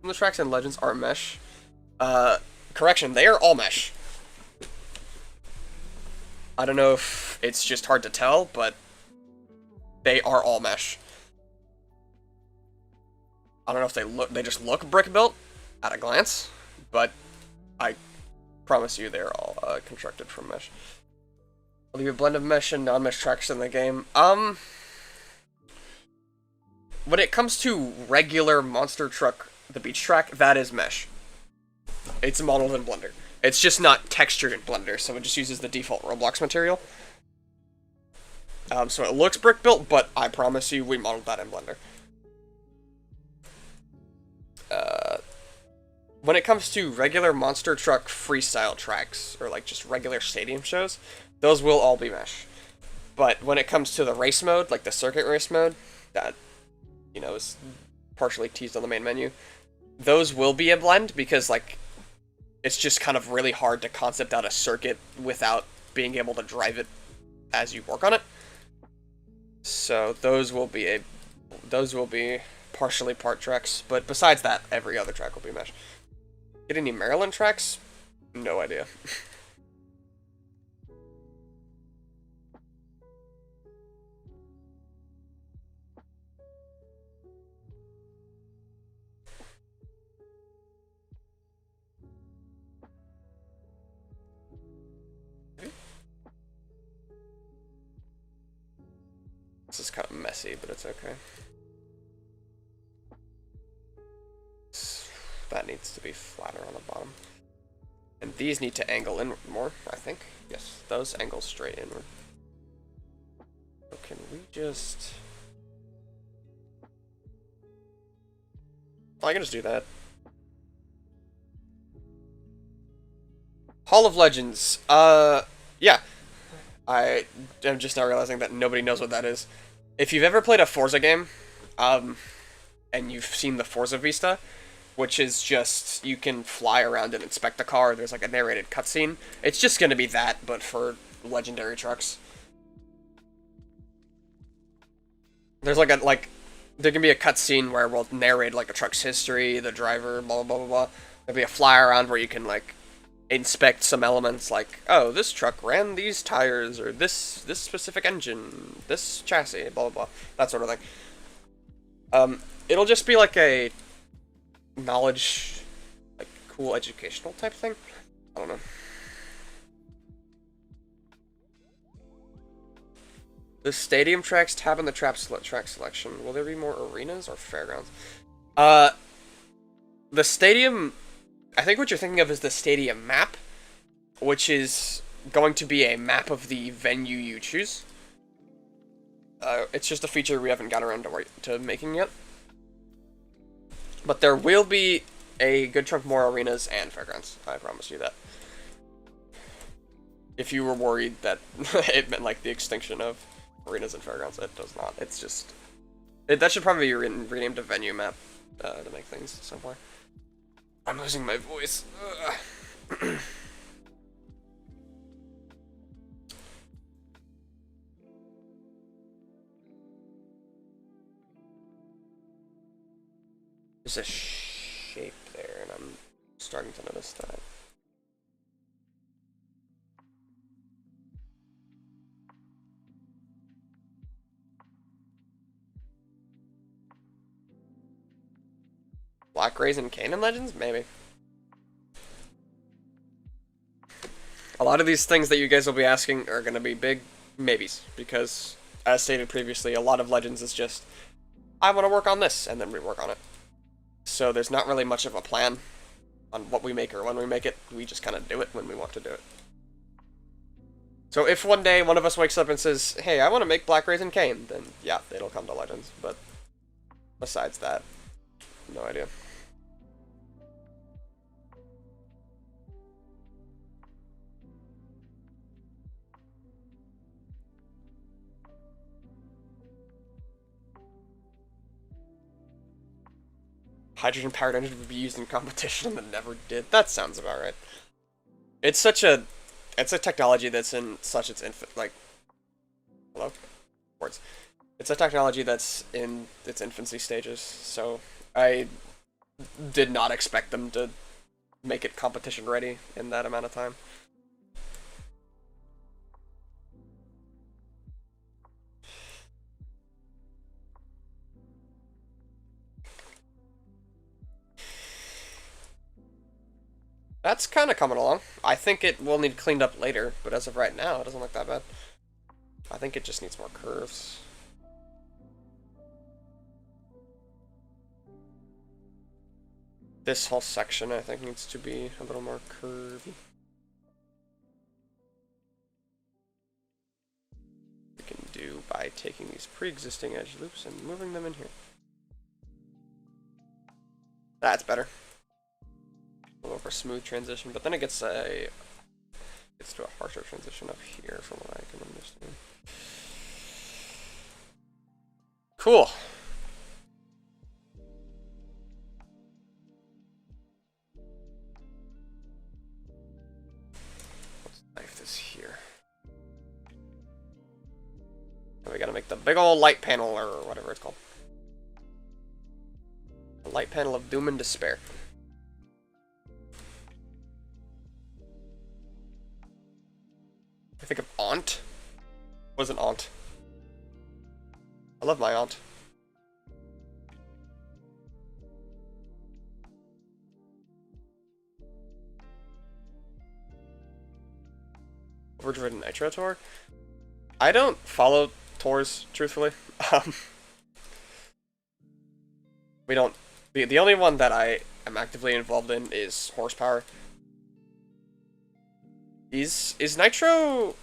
The tracks in Legends aren't mesh. Correction, they are all mesh. I don't know if it's just hard to tell, but they are all mesh. I don't know if they just look brick built at a glance, but I promise you they're all constructed from mesh. I'll leave a blend of mesh and non-mesh tracks in the game. When it comes to regular monster truck, the beach track, that is mesh. It's modeled in Blender. It's just not textured in Blender, so it just uses the default Roblox material. So it looks brick built, but I promise you we modeled that in Blender. When it comes to regular monster truck freestyle tracks, or like just regular stadium shows, those will all be mesh. But when it comes to the race mode, like the circuit race mode, that, you know, is partially teased on the main menu, those will be a blend, because like it's just kind of really hard to concept out a circuit without being able to drive it as you work on it. So those will be partially part tracks, but besides that, every other track will be mesh. Get any Maryland tracks? No idea. This is kind of messy, but it's okay. That needs to be flatter on the bottom. And these need to angle inward more, I think. Yes, those angle straight inward. So can we just... I can just do that. Hall of Legends. Yeah. I am just now realizing that nobody knows what that is. If you've ever played a Forza game, and you've seen the Forza Vista, which is just, you can fly around and inspect the car, there's like a narrated cutscene. It's just gonna be that, but for legendary trucks. There's there can be a cutscene where we'll narrate like a truck's history, the driver, blah blah blah blah blah. There'll be a fly around where you can like inspect some elements like, oh, this truck ran these tires, or this specific engine, this chassis, blah blah blah, that sort of thing. It'll just be like a knowledge, like cool educational type thing. I don't know. The stadium tracks tab in the track selection. Will there be more arenas or fairgrounds? The stadium, I think what you're thinking of is the stadium map, which is going to be a map of the venue you choose. It's just a feature we haven't got around to making yet. But there will be a good chunk more arenas and fairgrounds. I promise you that. If you were worried that it meant like the extinction of arenas and fairgrounds, it does not. It's just... that should probably be renamed to venue map to make things simpler. I'm losing my voice. There's a shape there, and I'm starting to notice that. Black Rays and Canaan Legends? Maybe. A lot of these things that you guys will be asking are going to be big maybes, because, as stated previously, a lot of Legends is just, I want to work on this, and then we work on it. So there's not really much of a plan on what we make or when we make it. We just kind of do it when we want to do it. So if one day one of us wakes up and says, hey, I want to make Black Rays and Kain, then yeah, it'll come to Legends. But besides that, no idea. Hydrogen-powered engine would be used in competition and never did. That sounds about right. It's a technology that's in such its hello? Words. It's a technology that's in its infancy stages, so I did not expect them to make it competition ready in that amount of time. That's kind of coming along. I think it will need cleaned up later, but as of right now, it doesn't look that bad. I think it just needs more curves. This whole section, I think, needs to be a little more curvy. We can do by taking these pre-existing edge loops and moving them in here. That's better. A little more smooth transition, but then it gets to a harsher transition up here from what I can understand. Cool. Let's knife this here. And we gotta make the big old light panel, or whatever it's called. The light panel of doom and despair. I think of aunt. What is an aunt? I love my aunt. Overdriven Nitro Tour? I don't follow tours, truthfully. We don't... The only one that I am actively involved in is Horsepower. Is Nitro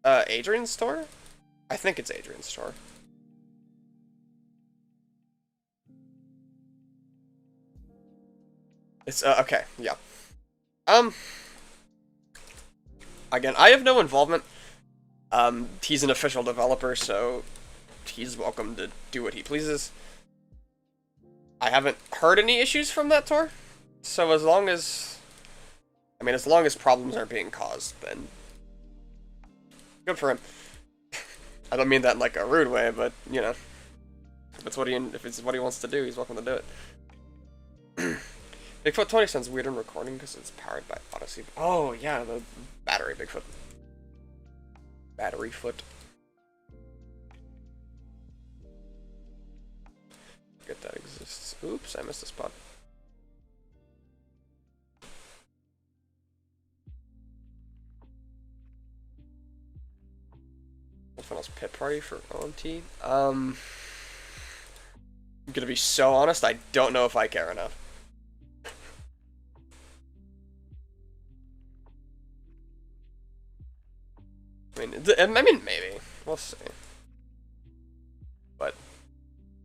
Adrian's tour? I think it's Adrian's tour. It's okay, yeah. Again, I have no involvement. He's an official developer, so he's welcome to do what he pleases. I haven't heard any issues from that tour, so as long as problems aren't being caused, then good for him. I don't mean that in like a rude way, but you know, if it's what he wants to do, he's welcome to do it. Bigfoot 20 sounds weird in recording because it's powered by Odyssey. Oh, yeah, the battery Bigfoot. Battery foot. Forget that exists. Oops, I missed a spot. Funnels pit party for OMT. I'm gonna be so honest, I don't know if I care enough. I mean, maybe. We'll see. But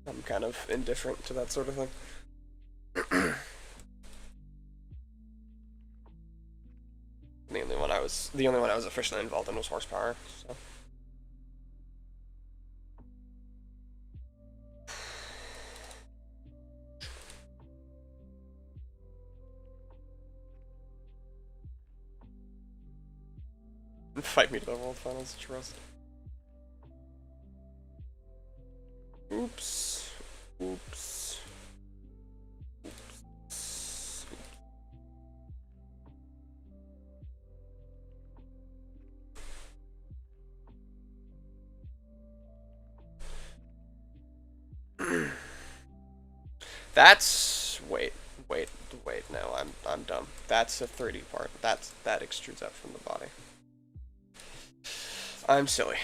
I'm kind of indifferent to that sort of thing. The only one I was officially involved in was horsepower. So. Fight me to the World Finals, trust. Oops. Oops. Oops. That's wait, no, I'm dumb. That's a 3D part. That extrudes out from the body. I'm silly.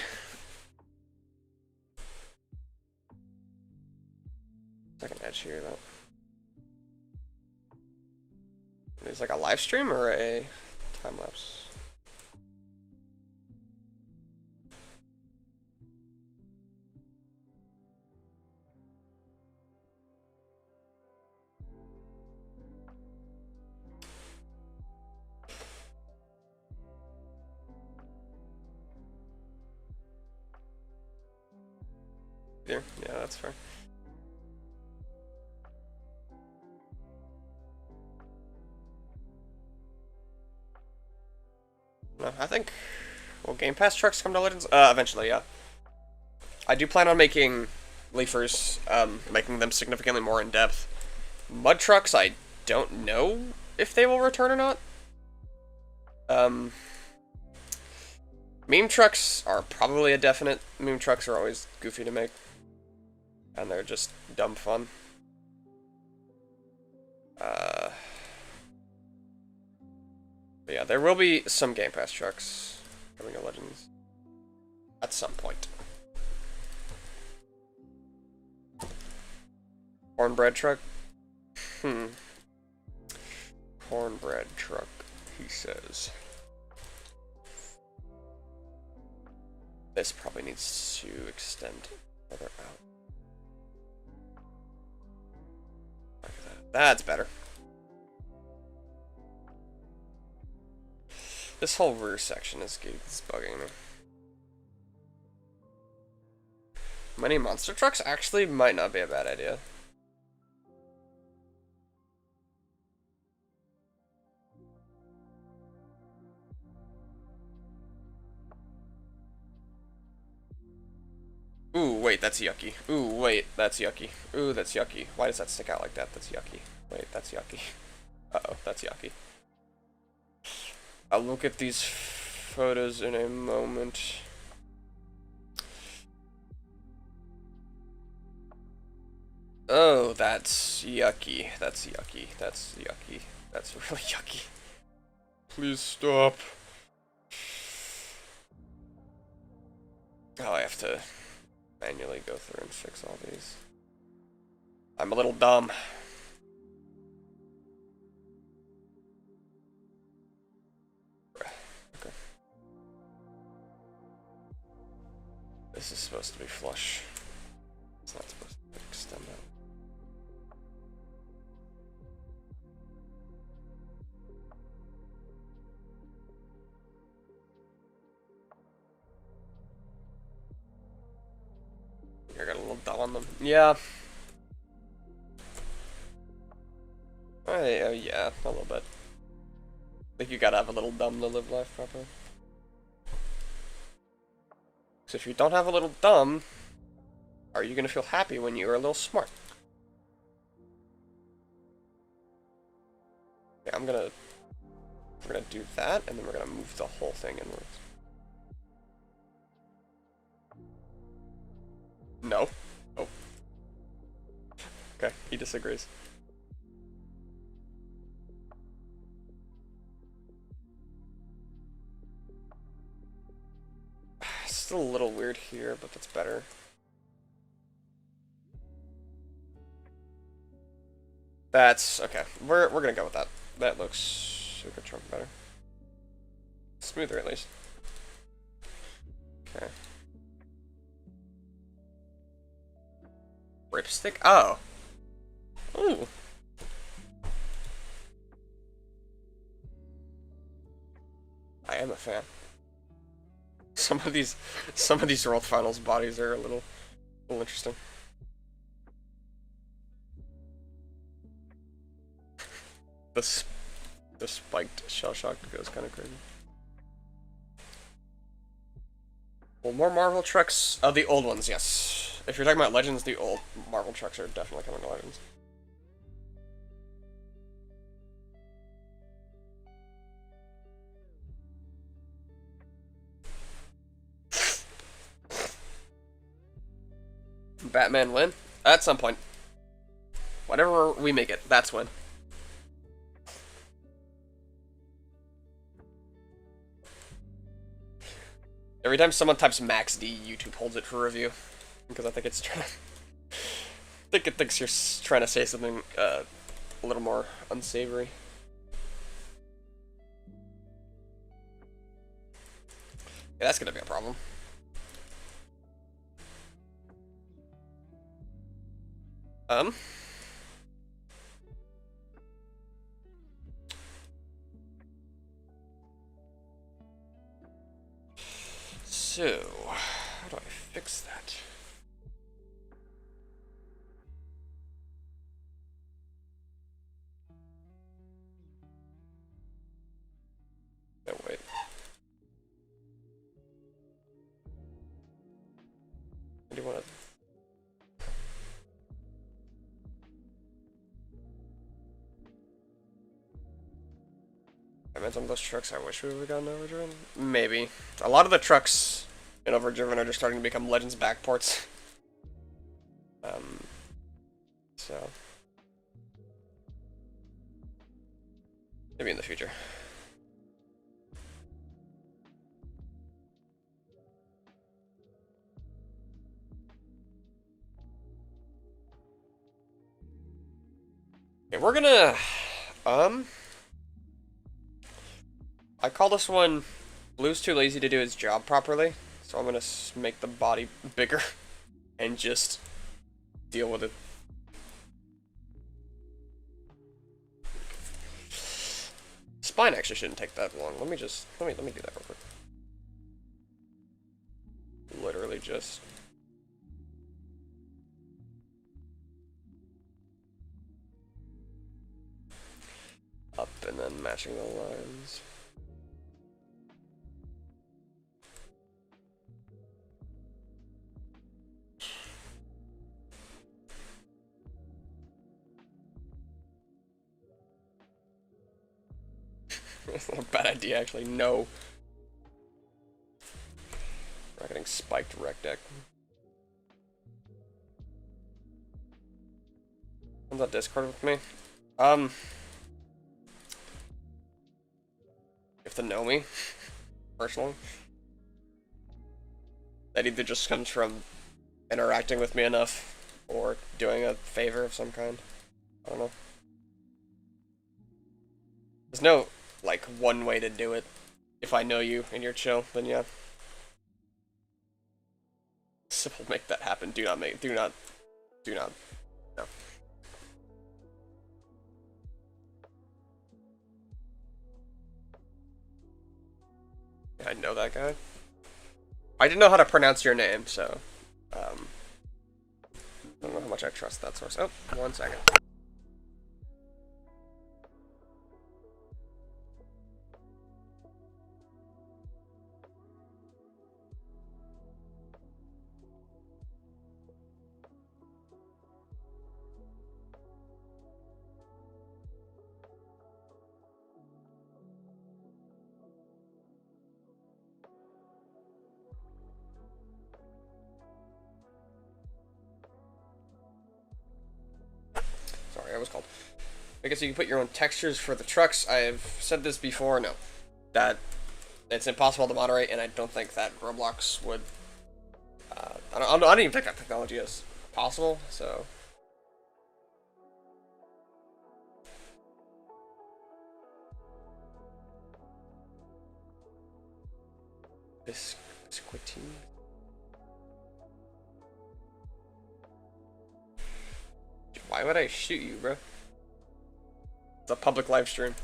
Second edge here though. Is like a live stream or a time lapse? Yeah, that's fair. No, I think, will Game Pass trucks come to Legends? Eventually, yeah. I do plan on making Leafers, making them significantly more in depth. Mud trucks, I don't know if they will return or not. Meme trucks are probably a definite. Meme trucks are always goofy to make. And they're just dumb fun. But yeah, there will be some Game Pass trucks coming to Legends at some point. Cornbread truck? Cornbread truck, he says. This probably needs to extend further out. Look at that. That's better. This whole rear section is bugging me. Many monster trucks actually might not be a bad idea. Ooh, wait, that's yucky. Ooh, wait, that's yucky. Ooh, that's yucky. Why does that stick out like that? That's yucky. Wait, that's yucky. Uh-oh, that's yucky. I'll look at these photos in a moment. Oh, that's yucky. That's yucky. That's yucky. That's really yucky. Please stop. Oh, I have to manually go through and fix all these. I'm a little dumb. Okay. This is supposed to be flush. It's not supposed to extend out. I got a little dull on them. Yeah. Yeah, a little bit. I think you gotta have a little dumb to live life properly. Because if you don't have a little dumb, are you gonna feel happy when you are a little smart? we're gonna do that, and then we're gonna move the whole thing inwards. No. Oh. Okay, he disagrees. It's still a little weird here, but that's better. That's okay. We're gonna go with that. That looks super chunk better. Smoother at least. Okay. Ripstick? Oh. Ooh. I am a fan. Some of these World Finals bodies are a little interesting. The spiked shell shock goes kind of crazy. Well, more Marvel trucks. Oh, the old ones, yes. If you're talking about Legends, the old Marvel trucks are definitely coming to Legends. Batman win? At some point. Whatever we make it, that's when. Every time someone types Max D, YouTube holds it for review. Because I think it's trying to... I think it thinks you're trying to say something a little more unsavory. Yeah, that's gonna be a problem. So, how do I fix that? Oh, wait. I do want to... I meant some of those trucks I wish we would have gotten overdriven. Maybe. A lot of the trucks in overdriven are just starting to become Legends backports. So maybe in the future. Okay, we're gonna I call this one Blue's too lazy to do his job properly, so I'm gonna make the body bigger and just deal with it. Spine actually shouldn't take that long. Let me do that real quick. Literally just up and then matching the lines. That's not a bad idea, actually. No. We're not getting spiked wreck deck. Comes on Discord with me. You have to know me personally. That either just comes from interacting with me enough or doing a favor of some kind. I don't know. There's no, like, one way to do it. If I know you and you're chill, then yeah. Simple, make that happen. Do not. No. I know that guy. I didn't know how to pronounce your name, so, I don't know how much I trust that source. Oh, 1 second. was called. I guess you can put your own textures for the trucks. I've said this before, no. That it's impossible to moderate, and I don't think that Roblox would... I don't even think that technology is possible, so... Biscuitine. Why would I shoot you, bro? It's a public live stream.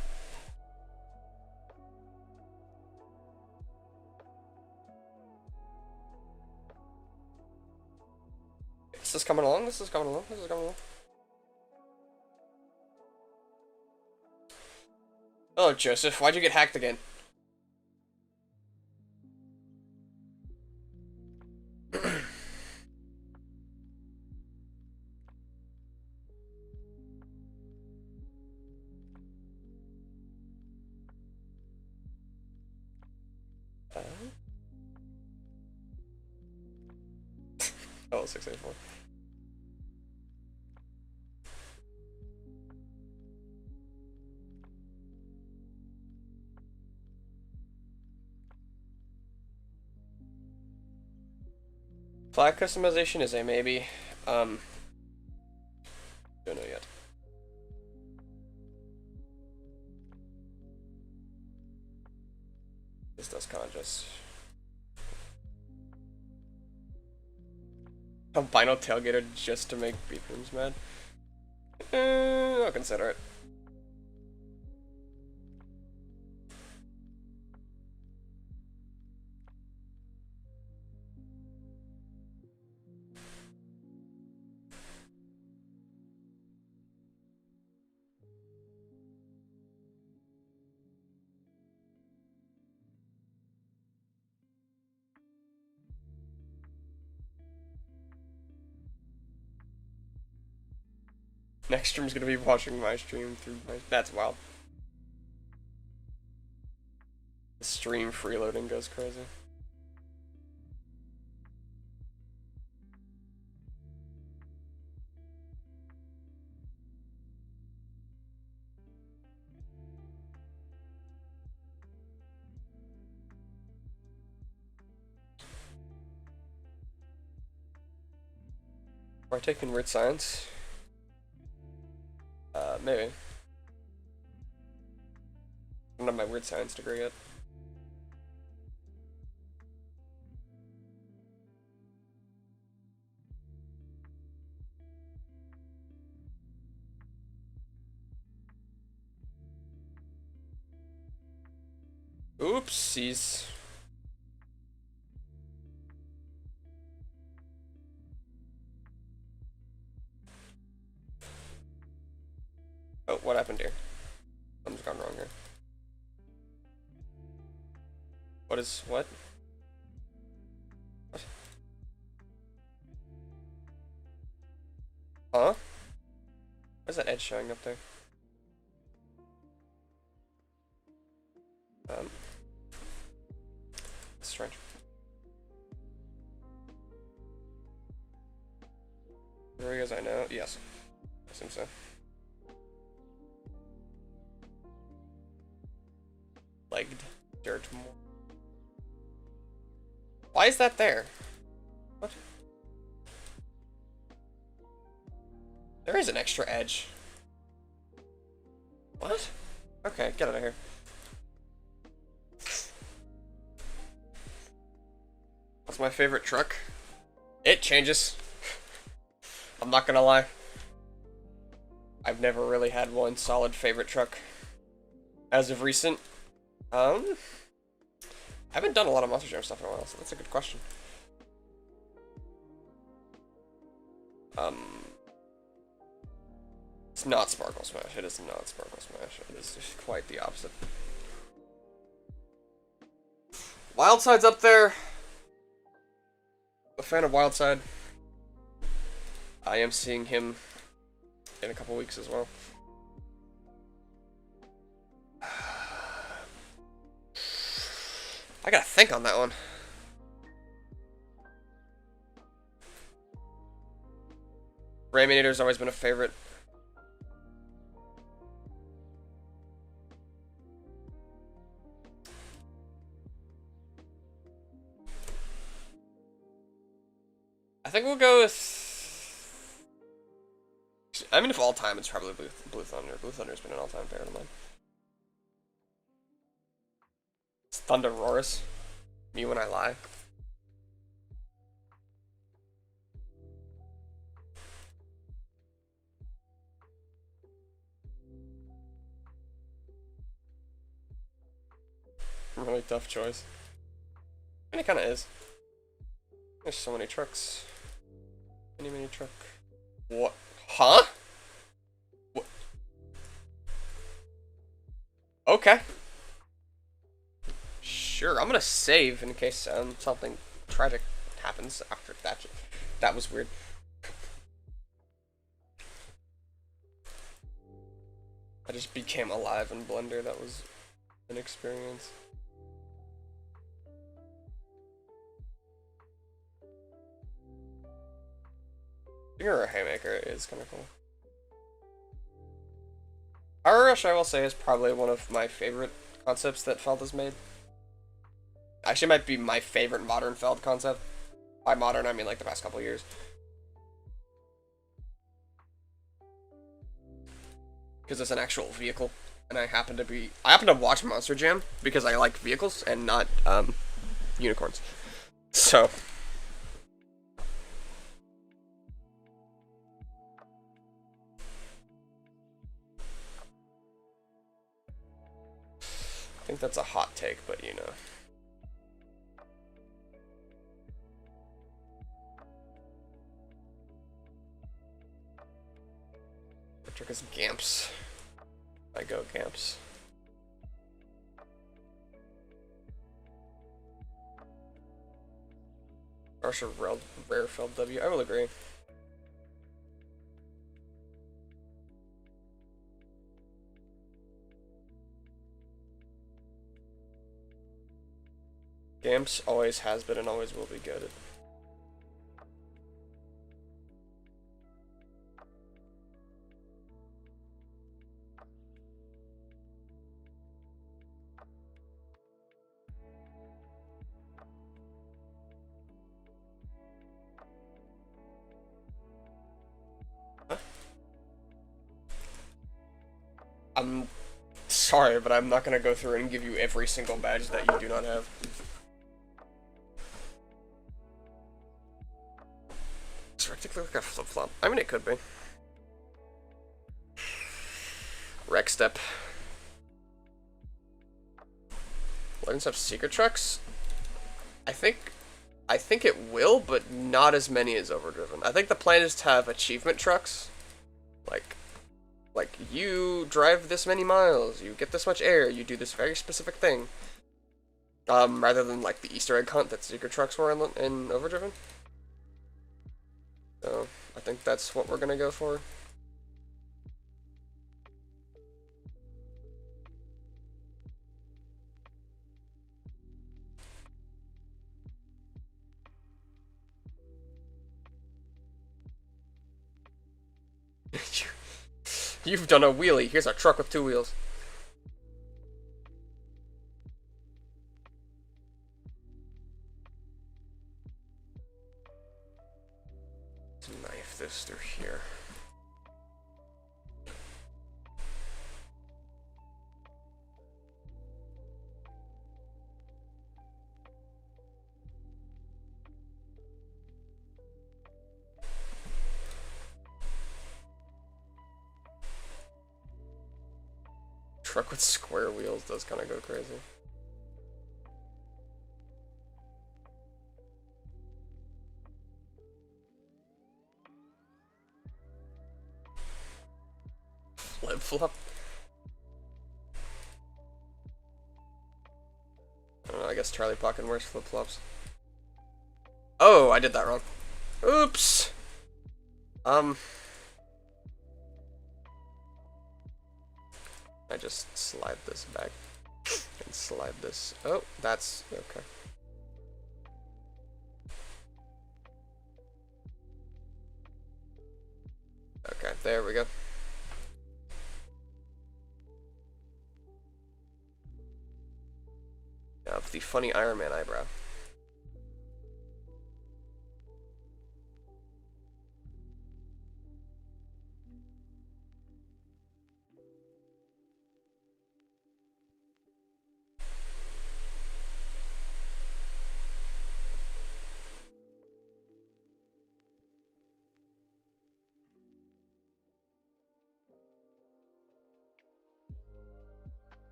This is coming along, this is coming along, this is coming along. Oh, Joseph, why'd you get hacked again? Oh, 684. Flag customization is a maybe. Don't know yet. This does kind of just... Albino tailgater just to make beeprooms mad? I'll consider it. Next stream's gonna be watching my stream through my... That's wild. The stream freeloading goes crazy. Partake in weird science? Maybe. I don't have my weird science degree yet. Oopsies. Oh, what happened here? Something's gone wrong here. What is... what? What? Huh? Where's that edge showing up there? It's strange. Areas I know? Yes. I assume so. Legged dirt more. Why is that there? What? There is an extra edge. What? Okay, get out of here. What's my favorite truck? It changes. I'm not gonna lie. I've never really had one solid favorite truck. As of recent, I haven't done a lot of Monster Jam stuff in a while, so that's a good question. It's not Sparkle Smash. It is not Sparkle Smash. It is just quite the opposite. Wildside's up there. A fan of Wildside. I am seeing him in a couple weeks as well. I gotta think on that one. Raminator's always been a favorite. think we'll go with... I mean, if all time, it's probably Blue Thunder. Blue Thunder's been an all-time favorite of mine. It's Thunderosaurus. Me When I Lie. Really tough choice. And it kind of is. There's so many trucks. Many truck. What? Huh? What? Okay. Sure, I'm gonna save in case something tragic happens after that. That was weird. I just became alive in Blender. That was an experience. Stinger or Haymaker is kind of cool. Power Rush, I will say, is probably one of my favorite concepts that Feld has made. Actually, it might be my favorite modern Feld concept. By modern, I mean like the past couple years. Because it's an actual vehicle, and I happen to watch Monster Jam because I like vehicles and not unicorns. So. I think that's a hot take, but you know. The trick is Gamps. I go Gamps. Harsher Rare Feld W. I will agree. Gamps always has been and always will be good. I'm sorry, but I'm not gonna go through and give you every single badge that you do not have. Does Rectic look like a flip-flop? I mean, it could be. Rec Step. Legends have secret trucks? I think it will, but not as many as Overdriven. I think the plan is to have achievement trucks. Like you drive this many miles, you get this much air, you do this very specific thing. Rather than like the Easter egg hunt that secret trucks were in Overdriven. So I think that's what we're gonna go for. You've done a wheelie. Here's a truck with 2 wheels. Let's knife this through here. Truck with square wheels does kind of go crazy. Flip-flop? I don't know, I guess Charlie Pocket wears flip-flops. Oh, I did that wrong. Oops! I just slide this back and slide this. Oh, that's okay. Okay, there we go. Now the funny Iron Man eyebrow.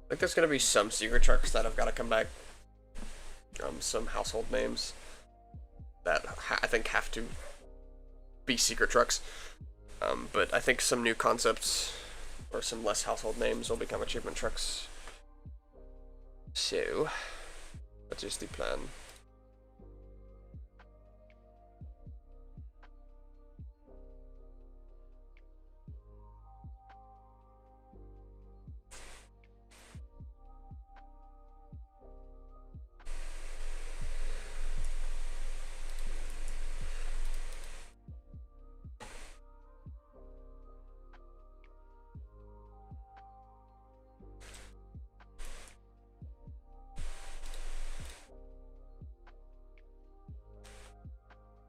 I think there's gonna be some secret trucks that have got to come back. Some household names that I think have to be secret trucks. But I think some new concepts or some less household names will become achievement trucks. So, that is the plan.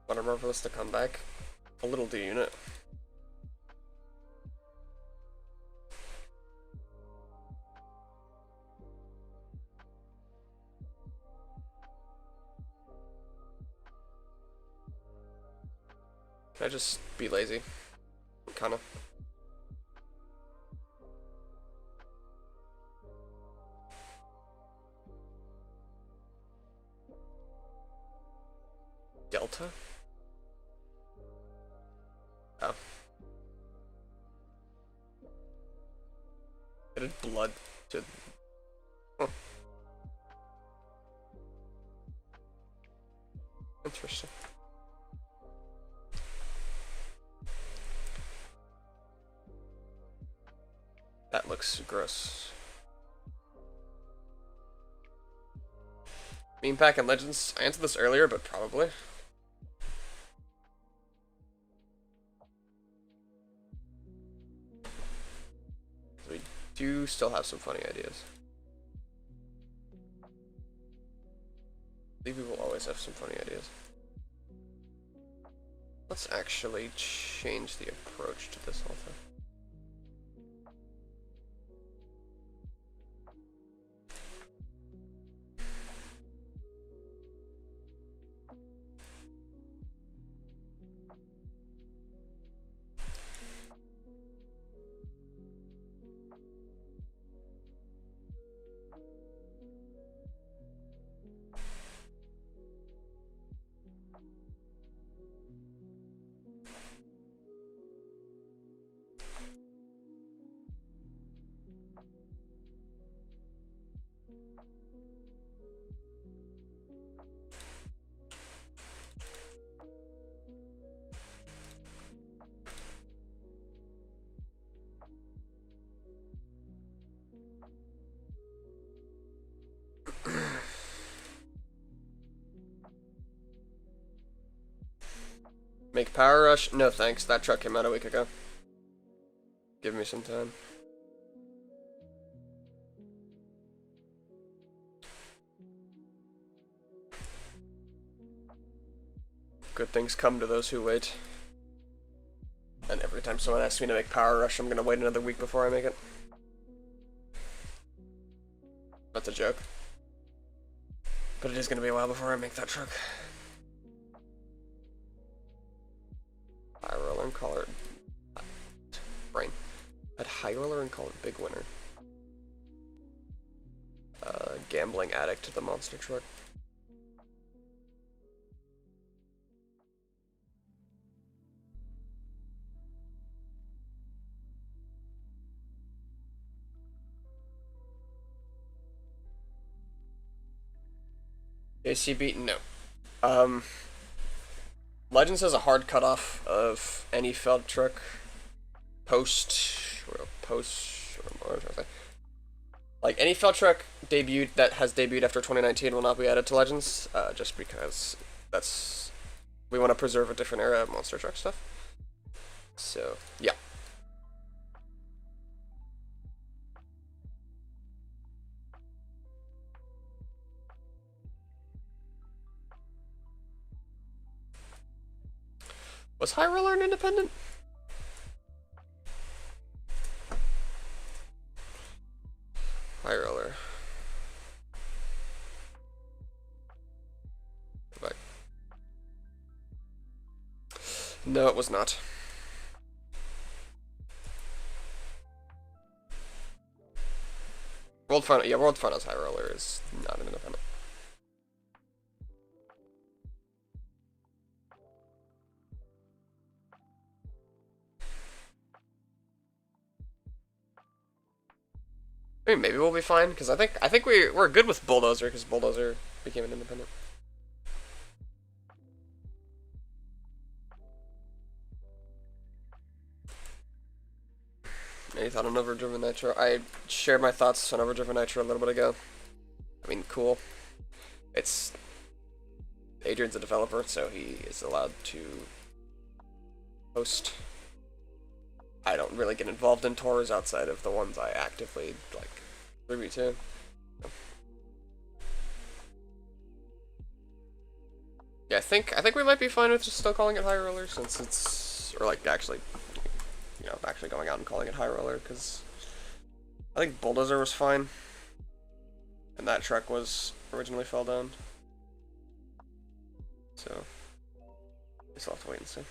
Want a Marvelous to come back? A little D unit. Can I just be lazy? Kinda. Delta? Oh. Added blood to... Huh. Interesting. That looks gross. Meme Pack and Legends. I answered this earlier, but probably. We do still have some funny ideas. I think we will always have some funny ideas. Let's actually change the approach to this whole thing. Make Power Rush? No thanks, that truck came out a week ago. Give me some time. Good things come to those who wait. And every time someone asks me to make Power Rush, I'm gonna wait another week before I make it. That's a joke. But it is gonna be a while before I make that truck. High roller and call it brain. At high roller and call it big winner. Gambling addict to the monster truck. JCB? No. Legends has a hard cutoff of any felt truck like any felt truck that has debuted after 2019 will not be added to Legends, just because we want to preserve a different era of monster truck stuff. So yeah. Was High Roller an independent? High Roller. Go back. No, it was not. World Finals High Roller is not an independent. I mean, maybe we'll be fine because I think we're good with Bulldozer because Bulldozer became an independent. Any thought on Overdriven Nitro? I shared my thoughts on Overdriven Nitro a little bit ago. I mean, cool. It's Adrian's a developer, so he is allowed to host. I don't really get involved in tours outside of the ones I actively like contribute to. Yeah, I think we might be fine with just still calling it High Roller since it's actually going out and calling it High Roller because I think Bulldozer was fine, and that truck was originally fell down. So I still have to wait and see.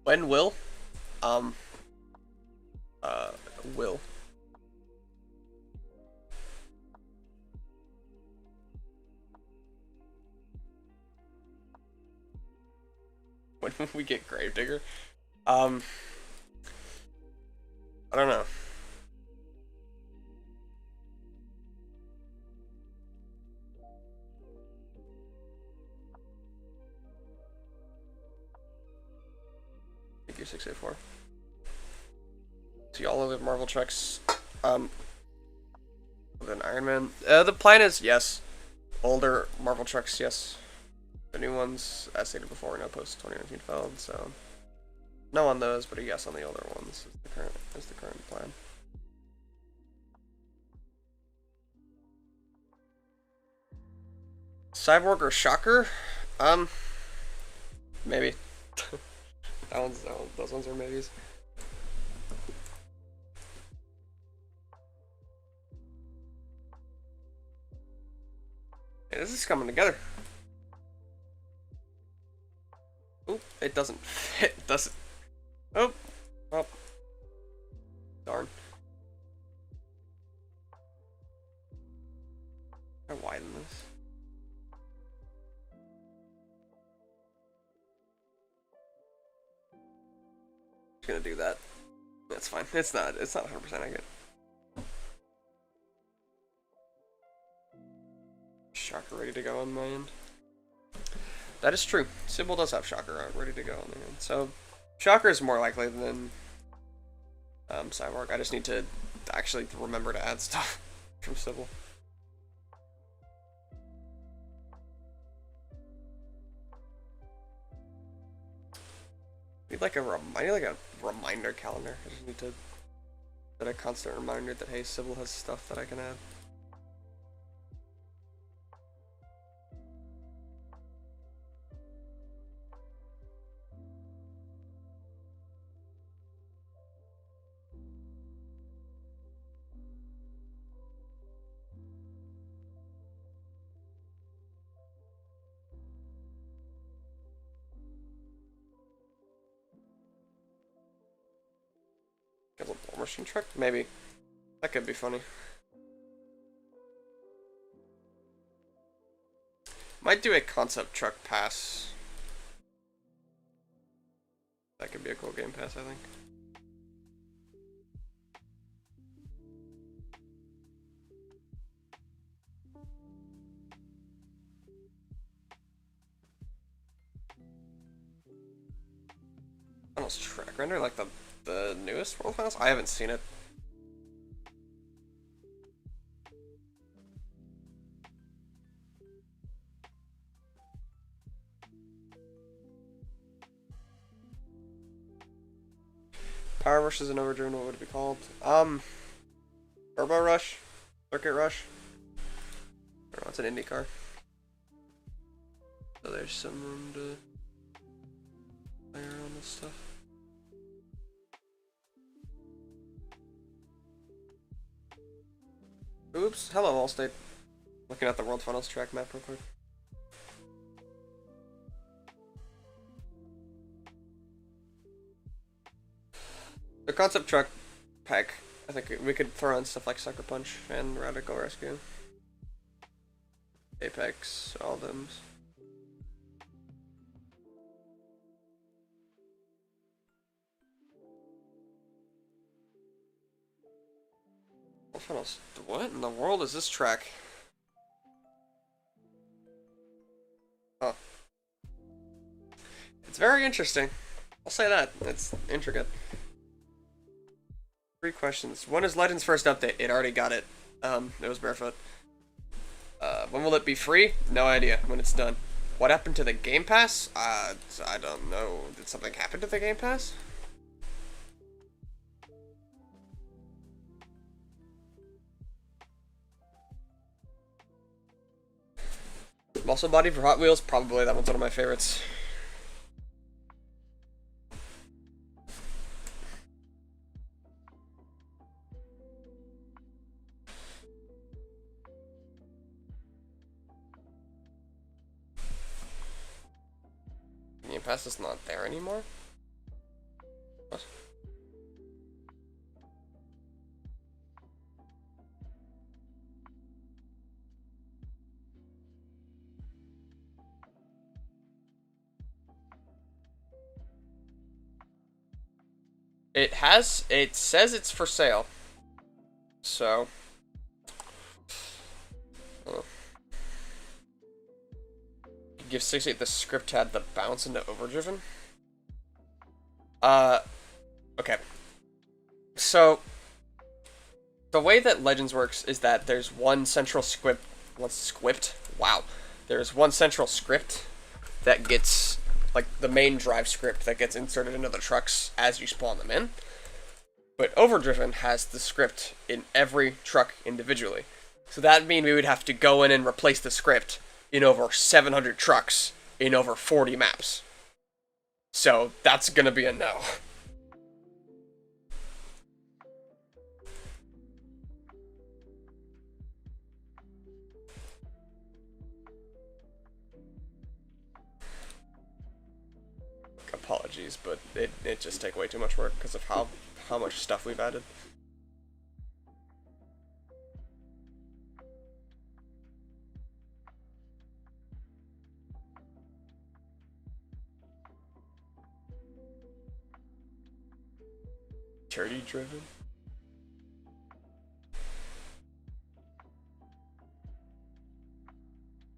When will? Will. When will we get Gravedigger? I don't know. Thank you, 684. See all of the Marvel trucks. With an Iron Man. The plan is yes. Older Marvel trucks, yes. The new ones, as stated before, no post 2019 filed, so no on those, but a yes on the older ones is the current plan. Cyborg or Shocker? Maybe. Those ones are maybes. Hey, this is coming together. Oop, it doesn't fit, does it? Oh, well. Darn. I widen this. Just gonna do that. That's fine. It's not 100% accurate. Shocker ready to go on my end. That is true. Sybil does have Shocker ready to go on their end. So Shocker is more likely than Cyborg. I just need to actually remember to add stuff from Sybil. I need like a reminder calendar. I just need to set a constant reminder that hey, Sybil has stuff that I can add. A little War Machine truck? Maybe. That could be funny. Might do a concept truck pass. That could be a cool game pass, I think. Almost track render, like the newest World Finals? I haven't seen it. Power Rush is an Overdriven, what would it be called? Turbo Rush? Circuit Rush? I don't know, it's an IndyCar. So there's some room to Play around this stuff. Oops. Hello, Allstate. Looking at the World Funnels track map real quick. The concept truck pack, I think we could throw on stuff like Sucker Punch and Radical Rescue. Apex, all them. What in the world is this track? Oh. It's very interesting. I'll say that. It's intricate. 3 questions. When is Legends first update? It already got it. It was Barefoot. When will it be free? No idea when it's done. What happened to the Game Pass? I don't know. Did something happen to the Game Pass? Muscle Body for Hot Wheels? Probably. That one's one of my favorites. Game Pass is not there anymore? What? It says it's for sale. So. Oh. Give 68 the script had the bounce into Overdriven. Okay. So, the way that Legends works is that there's one central script. Wow. There's one central script that gets, like, the main drive script that gets inserted into the trucks as you spawn them in. But Overdriven has the script in every truck individually. So that means we would have to go in and replace the script in over 700 trucks in over 40 maps. So that's gonna be a no. Apologies, but it just take way too much work because of how much stuff we've added. Charity driven.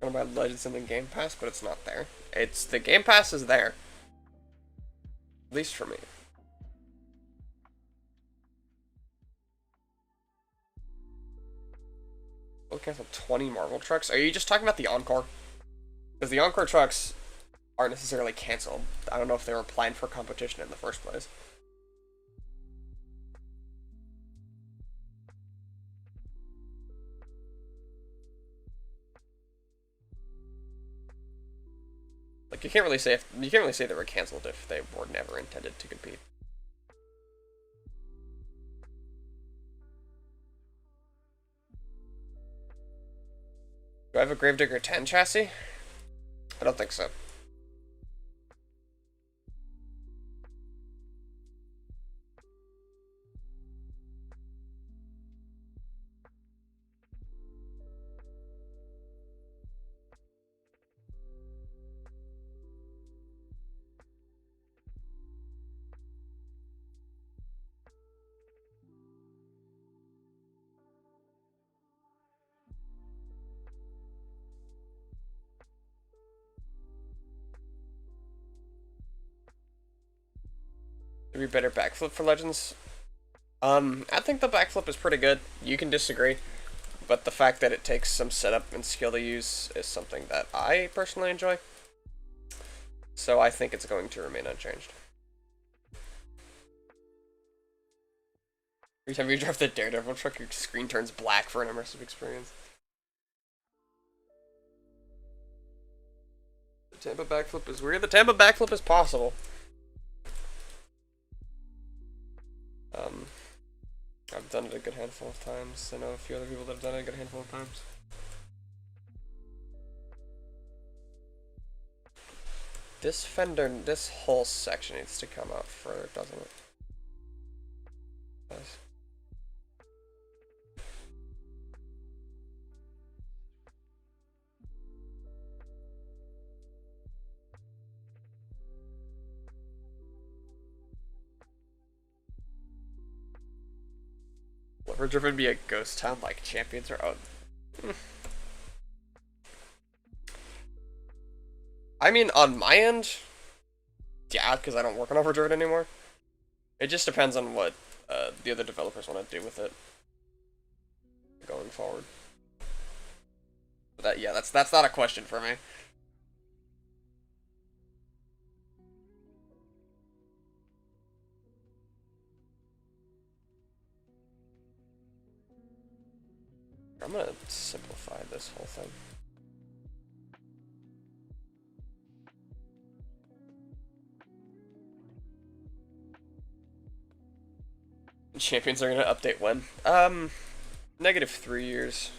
I'm gonna buy Legends in the Game Pass, but it's not there. The Game Pass is there. At least for me. We'll cancel 20 Marvel trucks. Are you just talking about the Encore? Because the Encore trucks aren't necessarily canceled. I don't know if they were planned for competition in the first place. Like you can't really say they were canceled if they were never intended to compete. Do I have a Gravedigger 10 chassis? I don't think so. Would be better backflip for Legends? I think the backflip is pretty good. You can disagree, but the fact that it takes some setup and skill to use is something that I personally enjoy. So I think it's going to remain unchanged. Every time you drive the Daredevil truck, your screen turns black for an immersive experience. The Tampa backflip is weird. The Tampa backflip is possible. done it a good handful of times. I know a few other people that have done it a good handful of times. This fender, this whole section needs to come out further, doesn't it? Yes. Overdriven would be a ghost town like Champions or I mean, on my end, yeah, because I don't work on Overdriven anymore. It just depends on what the other developers want to do with it going forward. But that, yeah, that's not a question for me. I'm gonna simplify this whole thing. Champions are gonna update when? -3 years.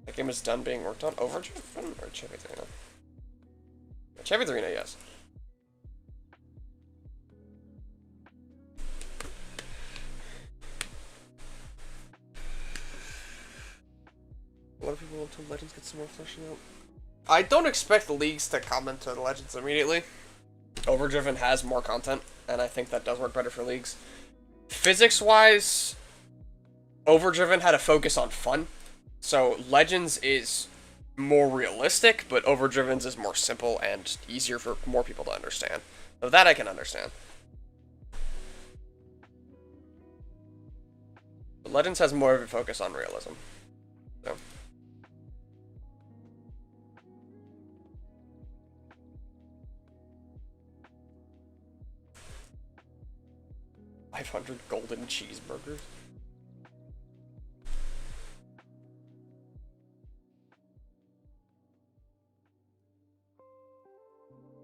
That game is done being worked on. Overdriven or Champions Arena? Champions Arena, yes. A lot of people until Legends get some more fleshing out. I don't expect the leagues to comment to the Legends immediately. Overdriven has more content, and I think that does work better for leagues. Physics-wise, Overdriven had a focus on fun. So Legends is more realistic, but Overdriven's is more simple and easier for more people to understand. So that I can understand. But Legends has more of a focus on realism. So. 500 golden cheeseburgers.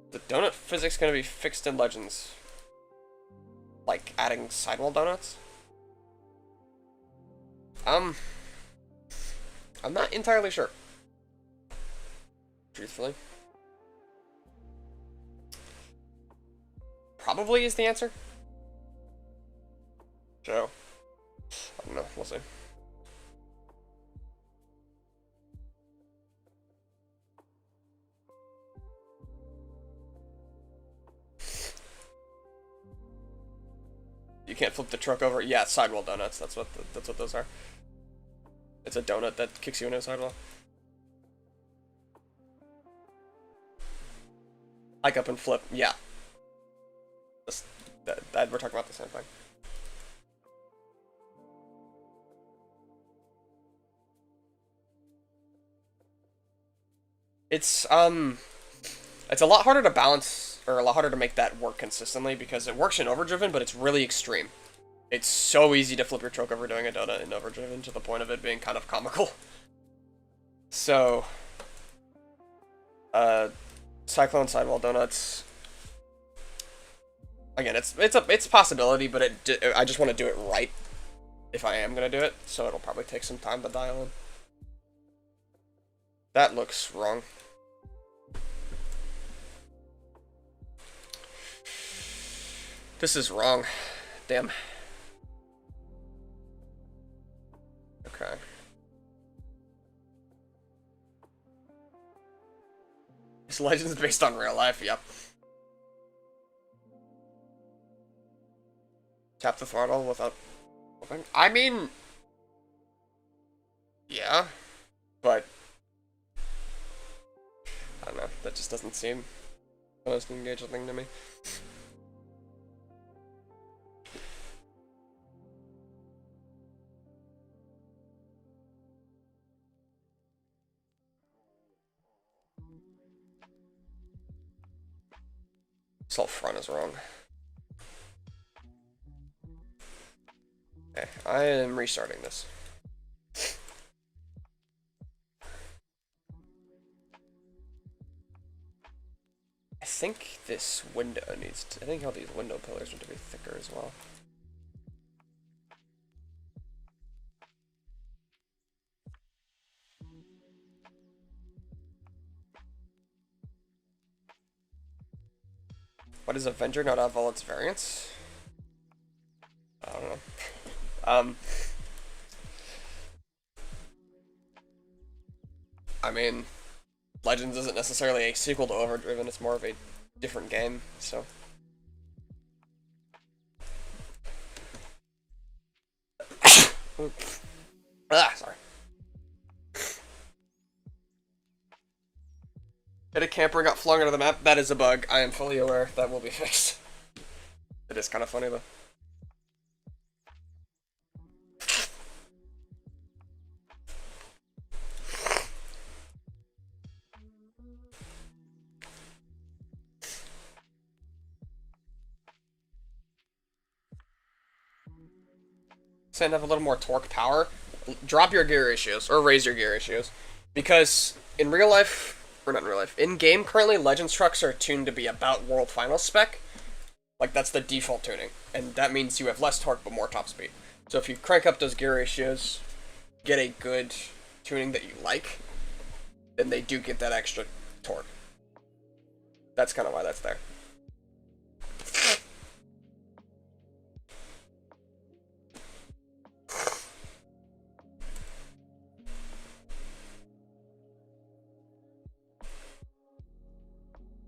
The donut physics gonna be fixed in Legends. Like adding sidewall donuts? I'm not entirely sure. Truthfully. Probably is the answer. So, I don't know, we'll see. You can't flip the truck over. Yeah, sidewall donuts. That's what those are. It's a donut that kicks you into a sidewall. Hike up and flip. Yeah. That we're talking about the same thing. It's a lot harder to balance, or a lot harder to make that work consistently, because it works in Overdriven, but it's really extreme. It's so easy to flip your truck over doing a donut in Overdriven, to the point of it being kind of comical. So, Cyclone Sidewall Donuts. Again, it's a possibility, but I just want to do it right if I am gonna do it, so it'll probably take some time to dial in. That looks wrong. This is wrong. Damn. Okay. This Legends based on real life, yep. Tap the throttle without... I mean... yeah. But... I don't know, that just doesn't seem the most engaging thing to me. This whole front is wrong. Okay, I am restarting this. I think this window needs to, I think all these window pillars need to be thicker as well. Why does Avenger not have all its variants? I don't know. I mean, Legends isn't necessarily a sequel to Overdriven, it's more of a different game, so. Sorry. Hit a camper and got flung out of the map. That is a bug. I am fully aware. That will be fixed. It is kind of funny, though. So have a little more torque power. Drop your gear ratios, or raise your gear ratios. Because in real life, or not in real life, in game currently, Legends trucks are tuned to be about World Finals spec. Like, that's the default tuning. And that means you have less torque but more top speed. So if you crank up those gear ratios, get a good tuning that you like, then they do get that extra torque. That's kind of why that's there.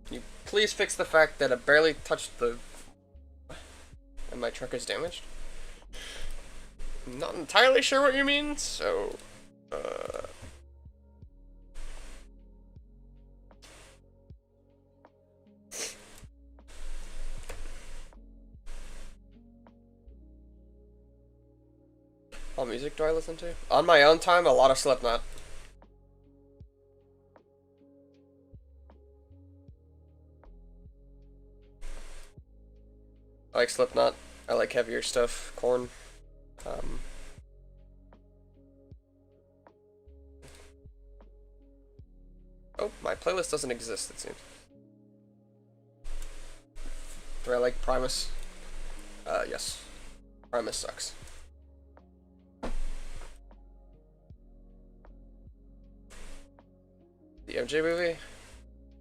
Can you please fix the fact that I barely touched the... and my truck is damaged? I'm not entirely sure what you mean, so... What music do I listen to? On my own time, a lot of Slipknot. I like Slipknot. I like heavier stuff. Korn. Oh, my playlist doesn't exist, it seems. Do I like Primus? Yes. Primus sucks. The MJ movie?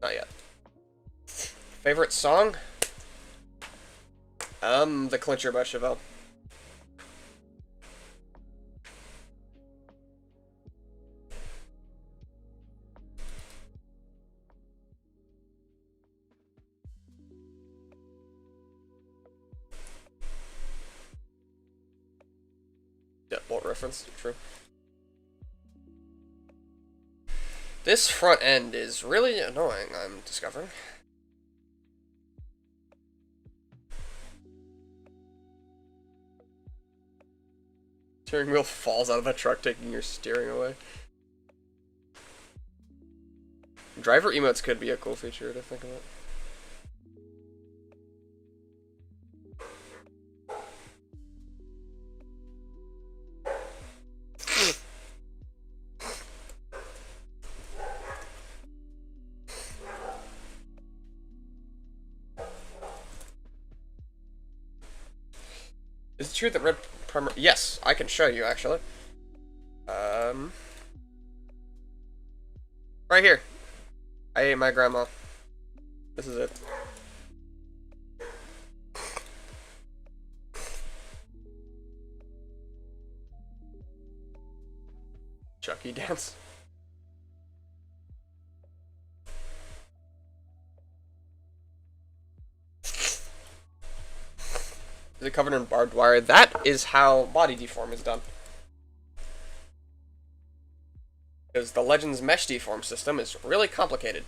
Not yet. Favorite song? The Clincher by Chevelle. Deadbolt reference, true. This front end is really annoying, I'm discovering. Steering wheel falls out of the truck, taking your steering away. Driver emotes could be a cool feature to think about. Is it true that red primer? Yes, I can show you actually. Right here. I ate my grandma. This is it. Chucky dance. Is it covered in barbed wire? That is how body deform is done. Because the Legends mesh deform system is really complicated.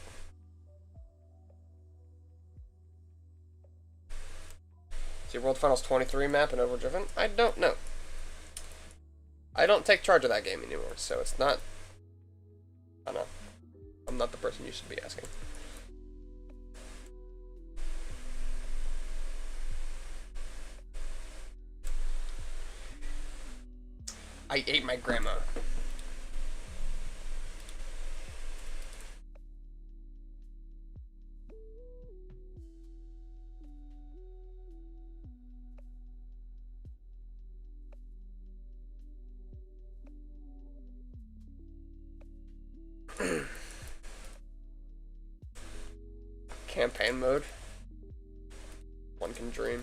See World Finals 23 map in Overdriven? I don't know. I don't take charge of that game anymore, so it's not... I don't know. I'm not the person you should be asking. I ate my grandma. campaign mode. One can dream.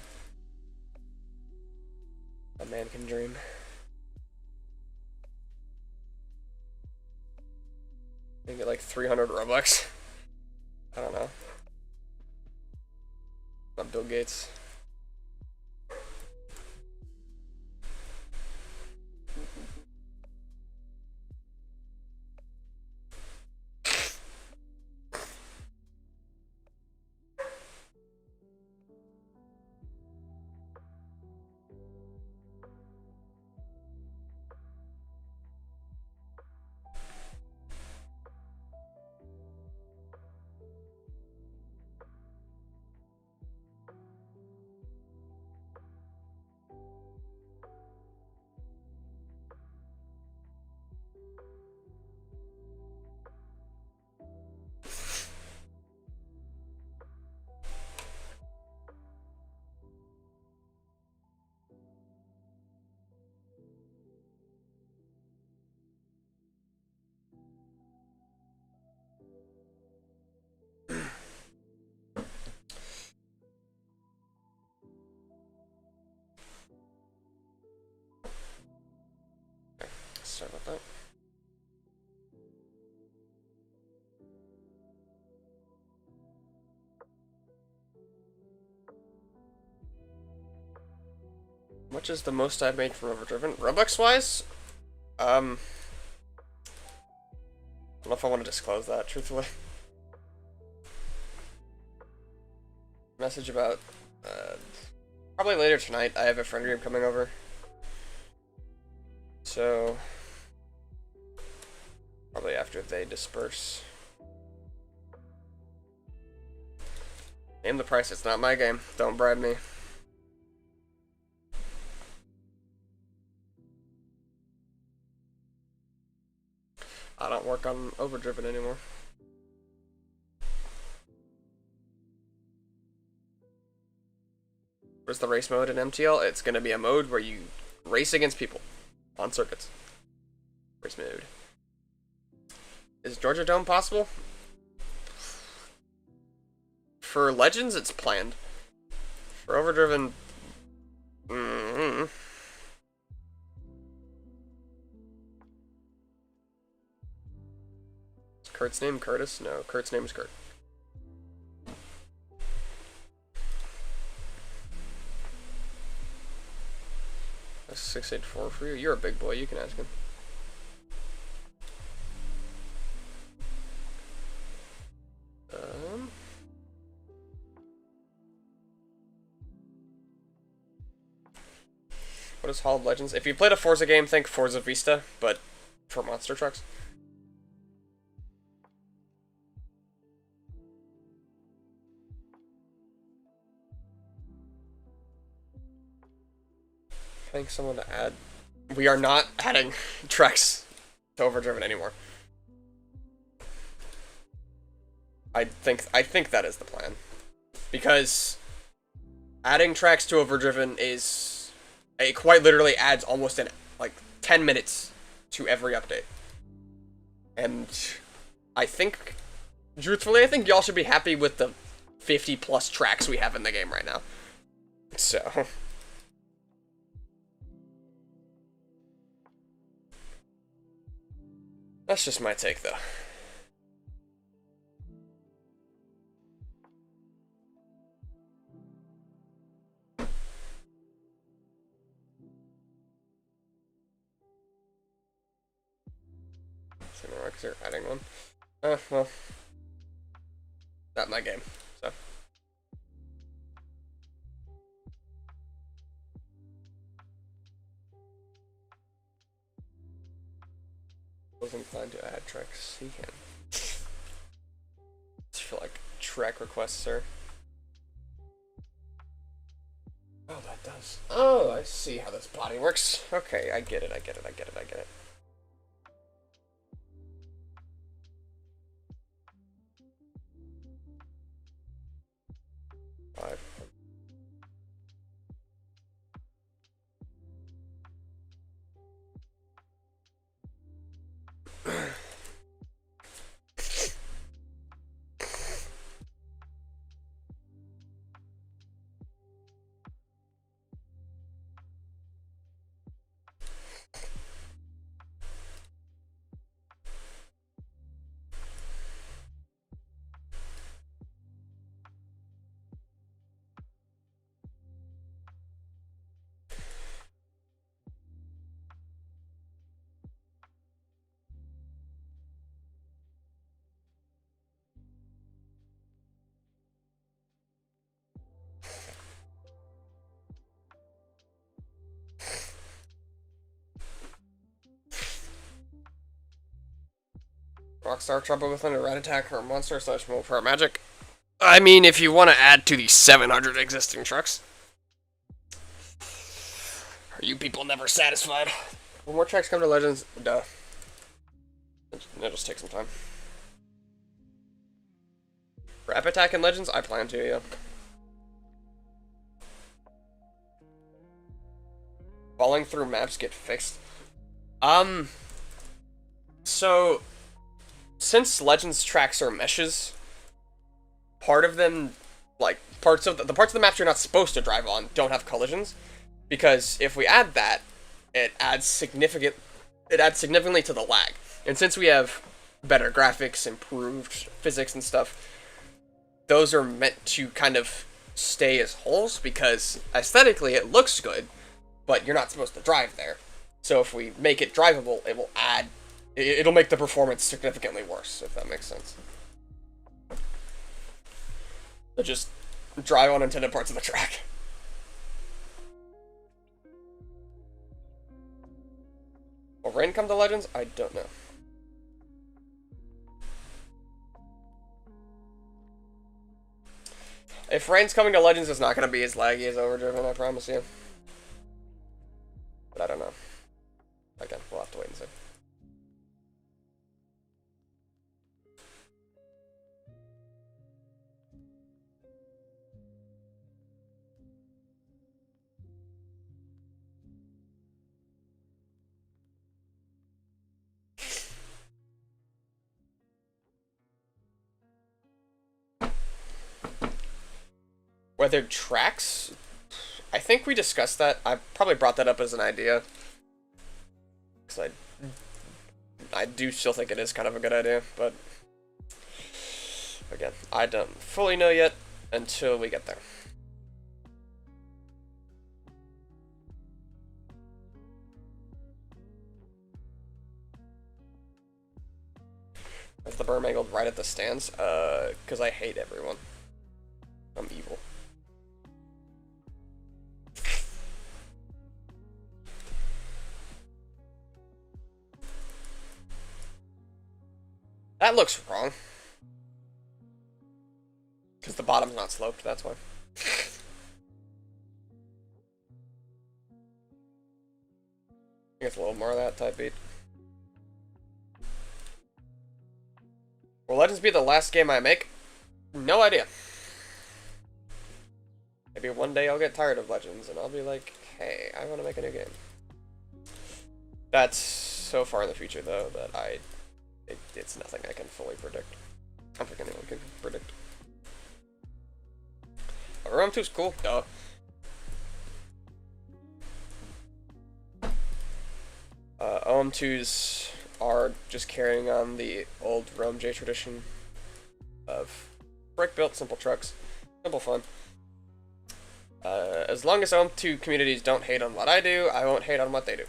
A man can dream. You get like 300 Robux. I don't know. Not Bill Gates. Sorry about that. Much is the most I've made from Overdriven? Robux wise? I don't know if I want to disclose that, truthfully. Message about, probably later tonight. I have a friend group coming over. So, probably after they disperse. Name the price, it's not my game. Don't bribe me. I don't work on Overdriven anymore. Where's the race mode in MTL? It's going to be a mode where you race against people on circuits. Race mode. Is Georgia Dome possible? For Legends, it's planned. For Overdriven... Is Kurt's name Curtis? No, Kurt's name is Kurt. That's 684 for you. You're a big boy, you can ask him. What is Hall of Legends? If you played a Forza game, think Forza Vista, but for monster trucks. I think someone to add. We are not adding tracks to Overdriven anymore. I think that is the plan, because adding tracks to Overdriven is it quite literally adds almost an like 10 minutes to every update, and I think truthfully I think y'all should be happy with the 50 plus tracks we have in the game right now. So. That's just my take, though. So now they're adding one. Well. Not my game, so. Was inclined to add tracks. He can. Just feel like track requests, sir. Oh, that does. Oh, I see how this body works. Okay, I get it, I get it, I get it, I get it. Five. Rockstar trouble with a red attack or monster slash power magic. I mean, if you want to add to the 700 existing trucks. Are you people never satisfied? When more tracks come to Legends, duh. It'll just take some time. Rap attack in Legends? I plan to, yeah. Falling through maps get fixed. So, since Legends tracks are meshes, part of them, like, parts of the parts of the maps you're not supposed to drive on don't have collisions, because if we add that, it adds significantly to the lag. And since we have better graphics, improved physics and stuff, those are meant to kind of stay as holes, because aesthetically it looks good, but you're not supposed to drive there. So if we make it drivable, it'll make the performance significantly worse, if that makes sense. So just drive on unintended parts of the track. Will rain come to Legends? I don't know. If rain's coming to Legends, it's not going to be as laggy as Overdriven, I promise you. But I don't know. Again, we'll have to wait and see. Weathered tracks? I think we discussed that. I probably brought that up as an idea. Because I do still think it is kind of a good idea, but again, I don't fully know yet until we get there. Is the berm angled right at the stands? Because I hate everyone. I'm evil. That looks wrong. Because the bottom's not sloped, that's why. I think it's a little more of that type beat. Will Legends be the last game I make? No idea. Maybe one day I'll get tired of Legends and I'll be like, hey, I want to make a new game. That's so far in the future, though, that it's nothing I can fully predict. I don't think anyone can predict. Realm 2's cool, duh. OM2s are just carrying on the old Realm J tradition of brick-built simple trucks. Simple fun. As long as OM2 communities don't hate on what I do, I won't hate on what they do.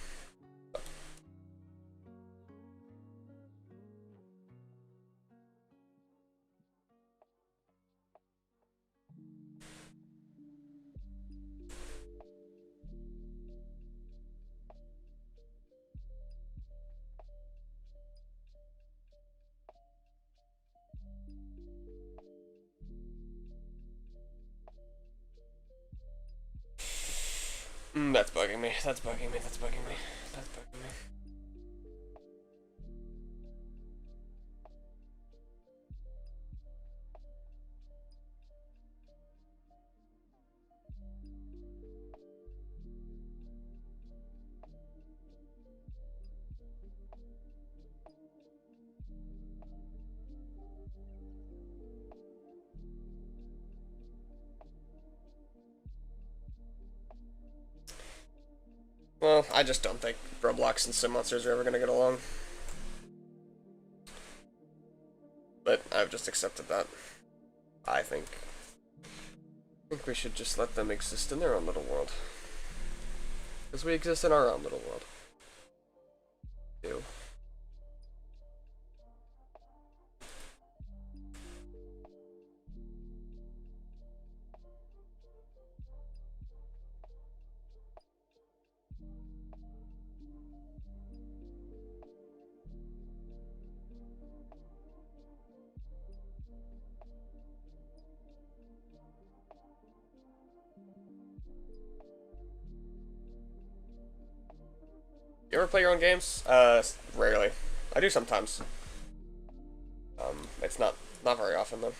That's bugging me. That's bugging me. That's bugging me. That's bugging me. Well, I just don't think Roblox and Sim Monsters are ever gonna get along. But I've just accepted that. I think we should just let them exist in their own little world. Because we exist in our own little world. Ew. You ever play your own games? Rarely. I do sometimes. It's not very often though.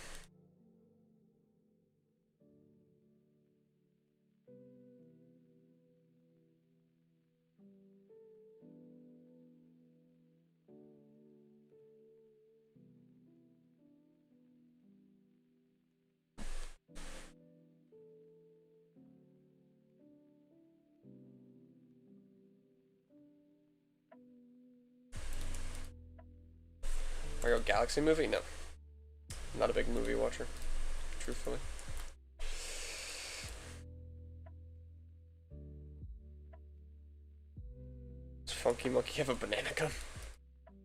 Mario Galaxy movie? No. I'm not a big movie watcher, truthfully. Does Funky Monkey have a banana gun?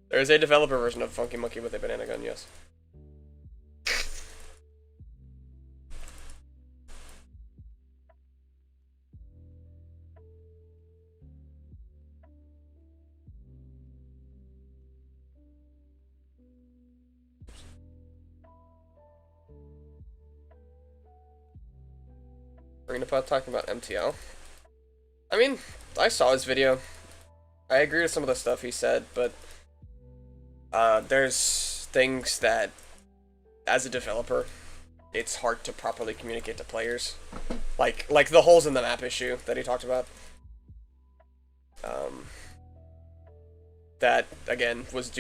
There is a developer version of Funky Monkey with a banana gun, yes. Arenapod talking about MTL. I mean, I saw his video. I agree with some of the stuff he said, but there's things that, as a developer, it's hard to properly communicate to players. Like the holes in the map issue that he talked about. That again was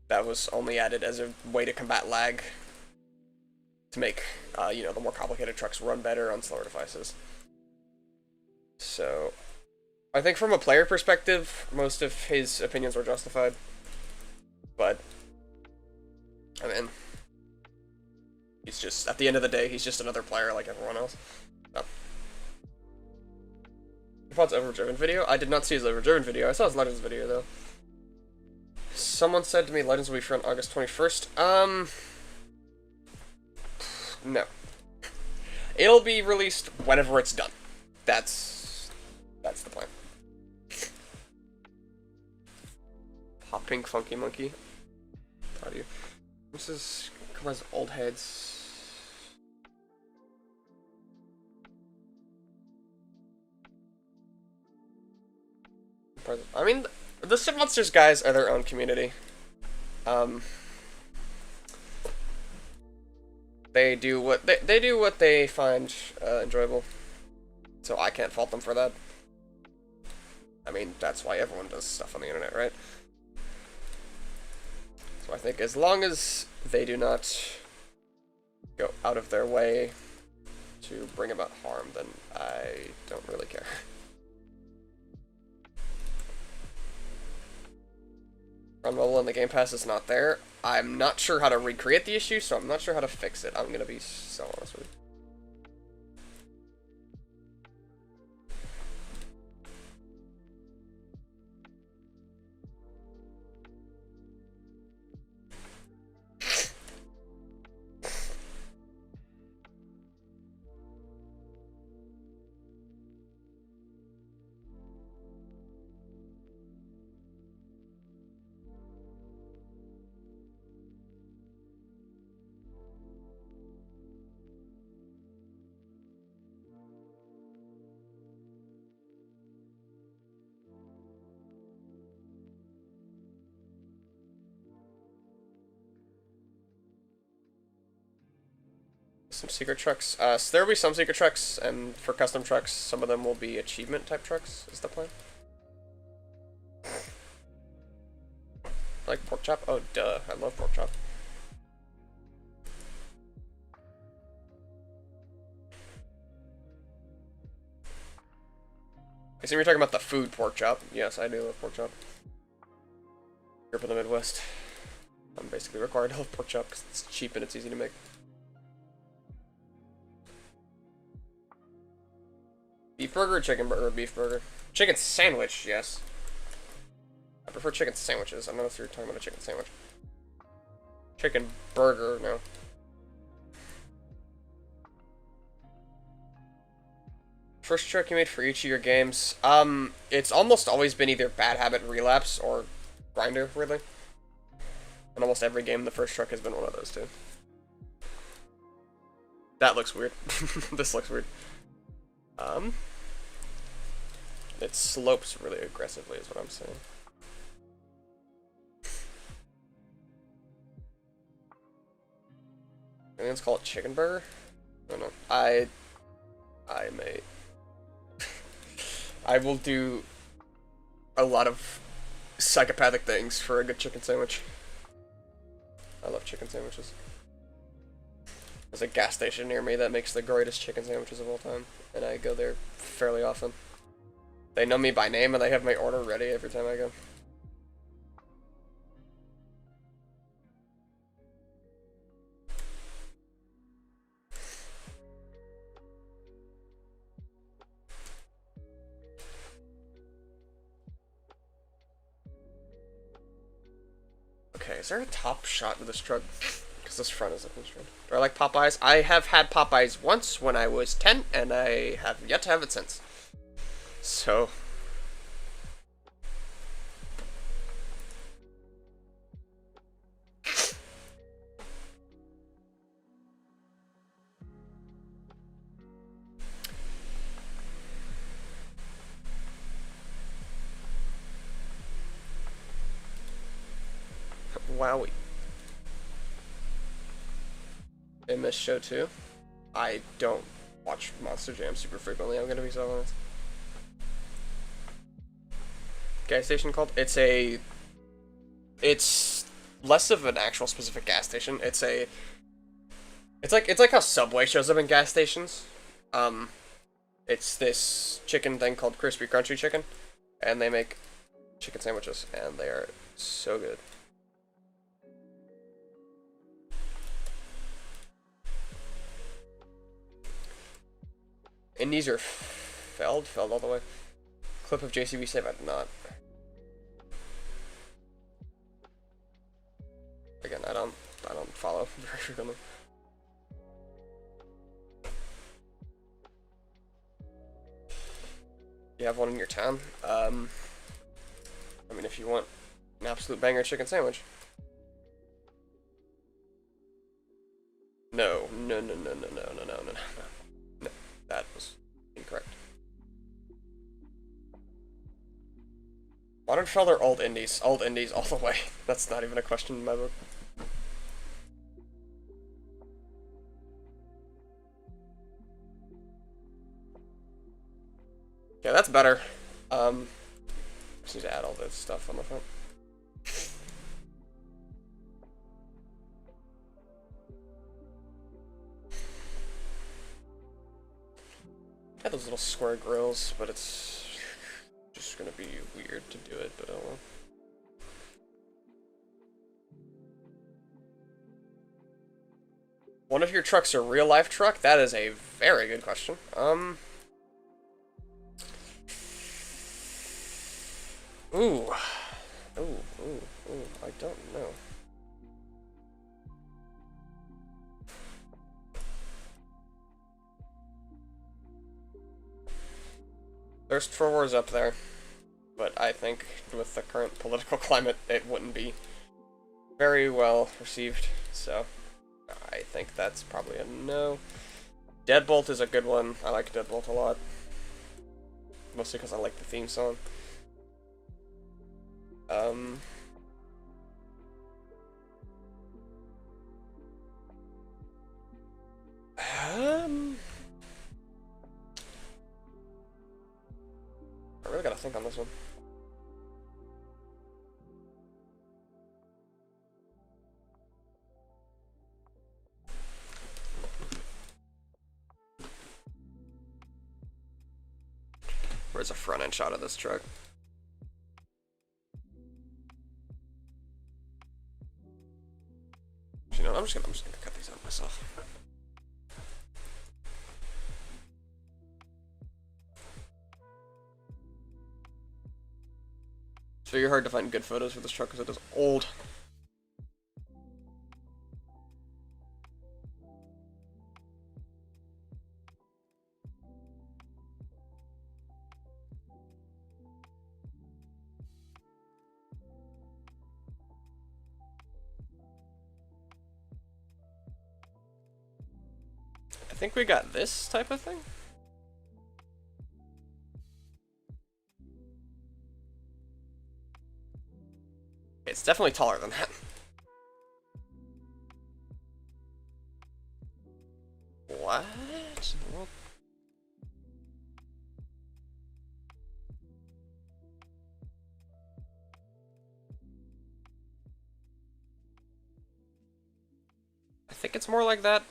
that was only added as a way to combat lag, to make you know, the more complicated trucks run better on slower devices. So I think from a player perspective, most of his opinions were justified. But I mean, he's just, at the end of the day, he's just another player like everyone else. Oh. Pod's Overdriven video? I did not see his Overdriven video. I saw his Legends video, though. Someone said to me Legends will be free on August 21st. No. It'll be released whenever it's done. That's the plan. Hot Pink Funky Monkey. Proud of you. This is covers old heads. I mean, the Ship Monsters guys are their own community. They do what they find enjoyable. So I can't fault them for that. I mean, that's why everyone does stuff on the internet, right? So I think as long as they do not go out of their way to bring about harm, then I don't really care. Run mobile and the Game Pass is not there. I'm not sure how to recreate the issue, so I'm not sure how to fix it. I'm gonna be so honest with you. Some secret trucks. So there will be some secret trucks, and for custom trucks, some of them will be achievement type trucks, is the plan. Like pork chop? Oh, duh. I love pork chop. I assume you're talking about the food pork chop. Yes, I do love pork chop. Grew up in the Midwest. I'm basically required to love pork chop because it's cheap and it's easy to make. Beef burger or chicken burger? Beef burger. Chicken sandwich, yes. I prefer chicken sandwiches. I don't know if you're talking about a chicken sandwich. Chicken burger, no. First truck you made for each of your games? It's almost always been either Bad Habit Relapse or Grinder, really. In almost every game, the first truck has been one of those two. That looks weird. This looks weird. it slopes really aggressively is what I'm saying. I think it's called chicken burger. I don't know. I may. I will do a lot of psychopathic things for a good chicken sandwich. I love chicken sandwiches. There's a gas station near me that makes the greatest chicken sandwiches of all time, and I go there fairly often. They know me by name, and they have my order ready every time I go. Okay, is there a top shot to this truck? Because this front is looking straight. Do I like Popeyes? I have had Popeyes once when I was 10, and I have yet to have it since. So... Wowie. In this show too. I don't watch Monster Jam super frequently, I'm gonna be so honest. Gas station called? It's less of an actual specific gas station. It's like how Subway shows up in gas stations. It's this chicken thing called Crispy Crunchy Chicken, and they make chicken sandwiches, and they are so good. Indies are felled all the way. Clip of JCB save, I did not. Again, I don't follow very frequently. You have one in your town? I mean, if you want an absolute banger chicken sandwich. No. That was incorrect. Modern Felder, old indies all the way. That's not even a question in my book. Yeah, that's better. Just need to add all this stuff on the front. Got those little square grills, but it's just gonna be weird to do it, but oh well. One of your trucks a real life truck? That is a very good question. Ooh, I don't know. Thirst for War is up there, but I think with the current political climate, it wouldn't be very well received, so I think that's probably a no. Deadbolt is a good one. I like Deadbolt a lot, mostly because I like the theme song. I really gotta think on this one. Where's a front end shot of this truck? You know, I'm just gonna cut these out myself. It's very hard to find good photos for this truck because it is old. I think we got this type of thing. definitely taller than that. What? Well, I think it's more like that.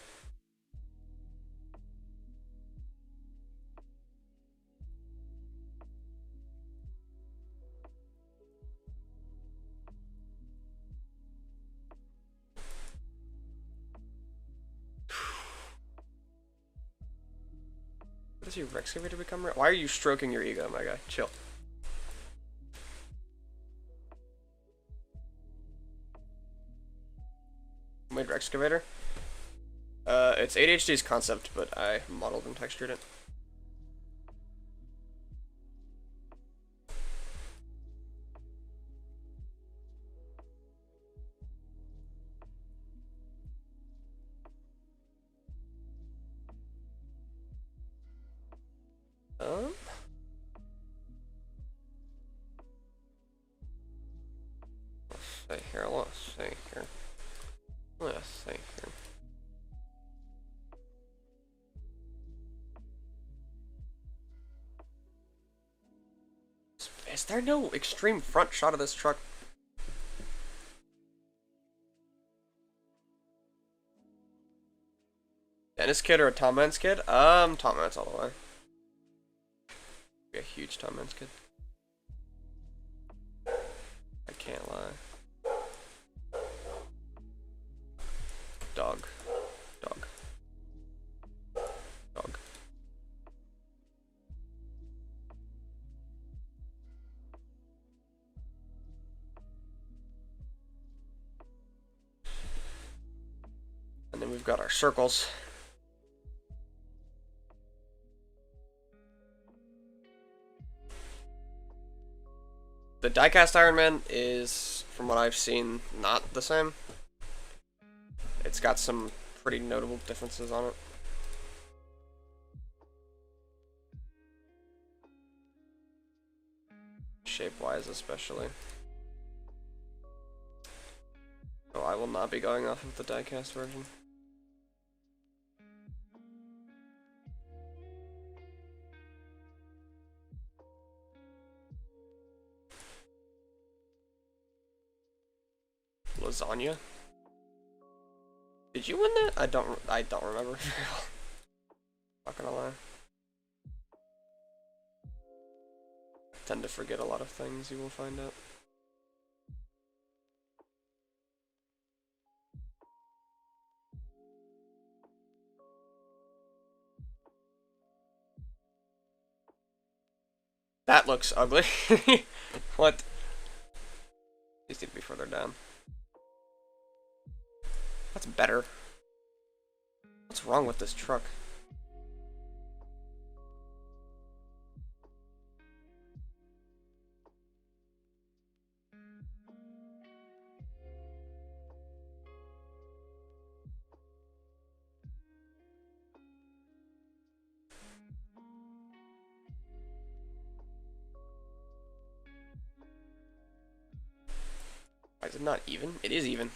What does your excavator become? Why are you stroking your ego, my guy? Chill. Made excavator? It's ADHD's concept, but I modeled and textured it. Let's see here, let's see here. Let's see here. Is there no extreme front shot of this truck? Dennis kid or a Tom Hanks kid? Tom Hanks all the way. Be a huge Tom Hanks kid. I can't lie. Dog. Dog. Dog. And then we've got our circles. The diecast Iron Man is, from what I've seen, not the same. It's got some pretty notable differences on it. Shape-wise, especially. Oh, I will not be going off of the diecast version. Lasagna? Did you win that? I don't remember. Not gonna lie. I tend to forget a lot of things, you will find out. That looks ugly. What? These need to be further down. That's better. What's wrong with this truck? Why is it not even? It is even.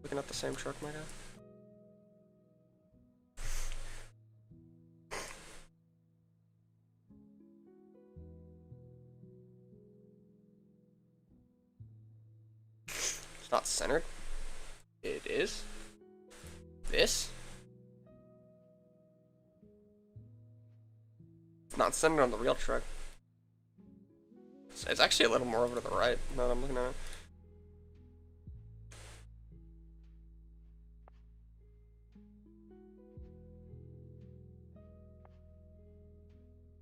Looking at the same truck, my guy. It's not centered. It is. This? It's not centered on the real truck. It's actually a little more over to the right now that I'm looking at it.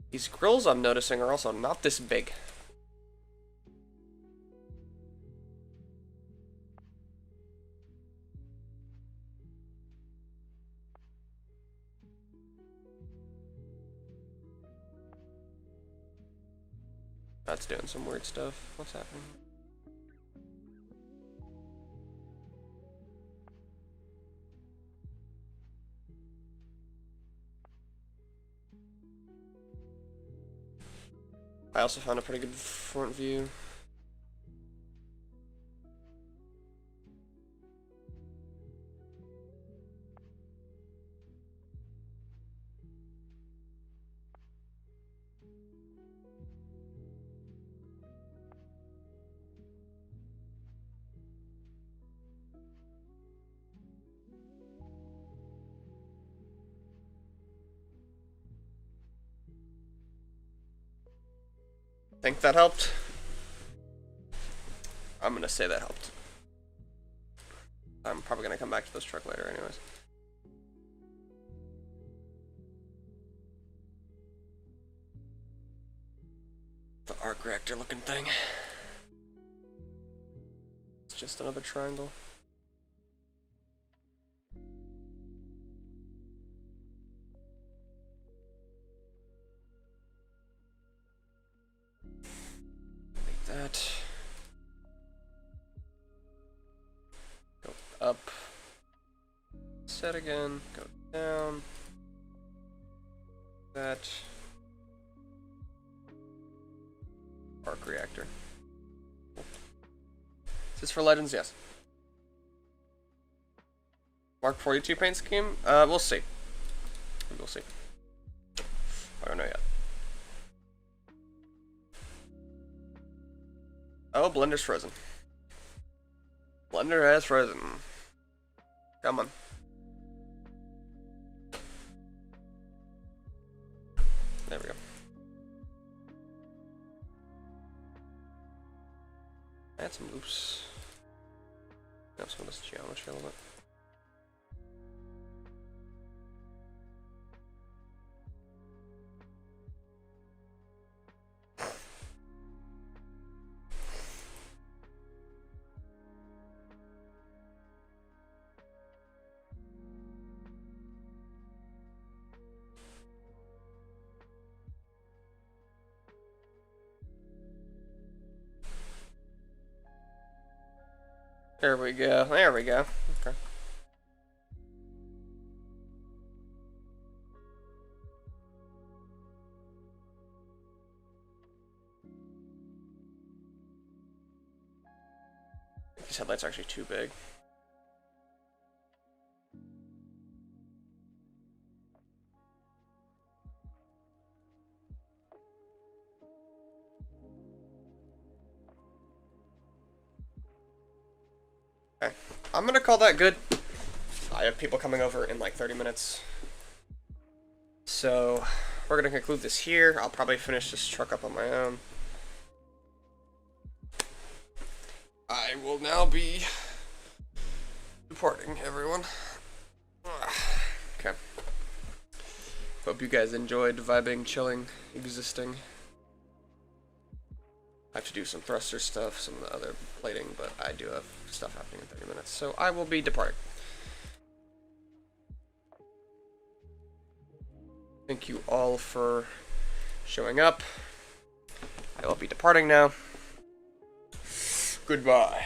These grills I'm noticing are also not this big. That's doing some weird stuff. What's happening? I also found a pretty good front view. Think that helped? I'm gonna say that helped. I'm probably gonna come back to this truck later anyways. The arc reactor looking thing. It's just another triangle. Like that. Go up. Set again. Go down. That. Arc reactor. Is this for Legends? Yes. Mark 42 paint scheme? We'll see. We'll see. I don't know yet. Oh, Blender's frozen. Blender has frozen. Come on. There we go. Add some loops. Add some of this geometry a little bit. There we go. There we go. Okay. These headlights are actually too big. Okay. I'm gonna call that good. I have people coming over in like 30 minutes. So, we're gonna conclude this here. I'll probably finish this truck up on my own. I will now be departing, everyone. Okay. Hope you guys enjoyed vibing, chilling, existing. I have to do some thruster stuff, some of the other plating, but I do have stuff happening in 30 minutes, so I will be departing. Thank you all for showing up. I will be departing now. Goodbye.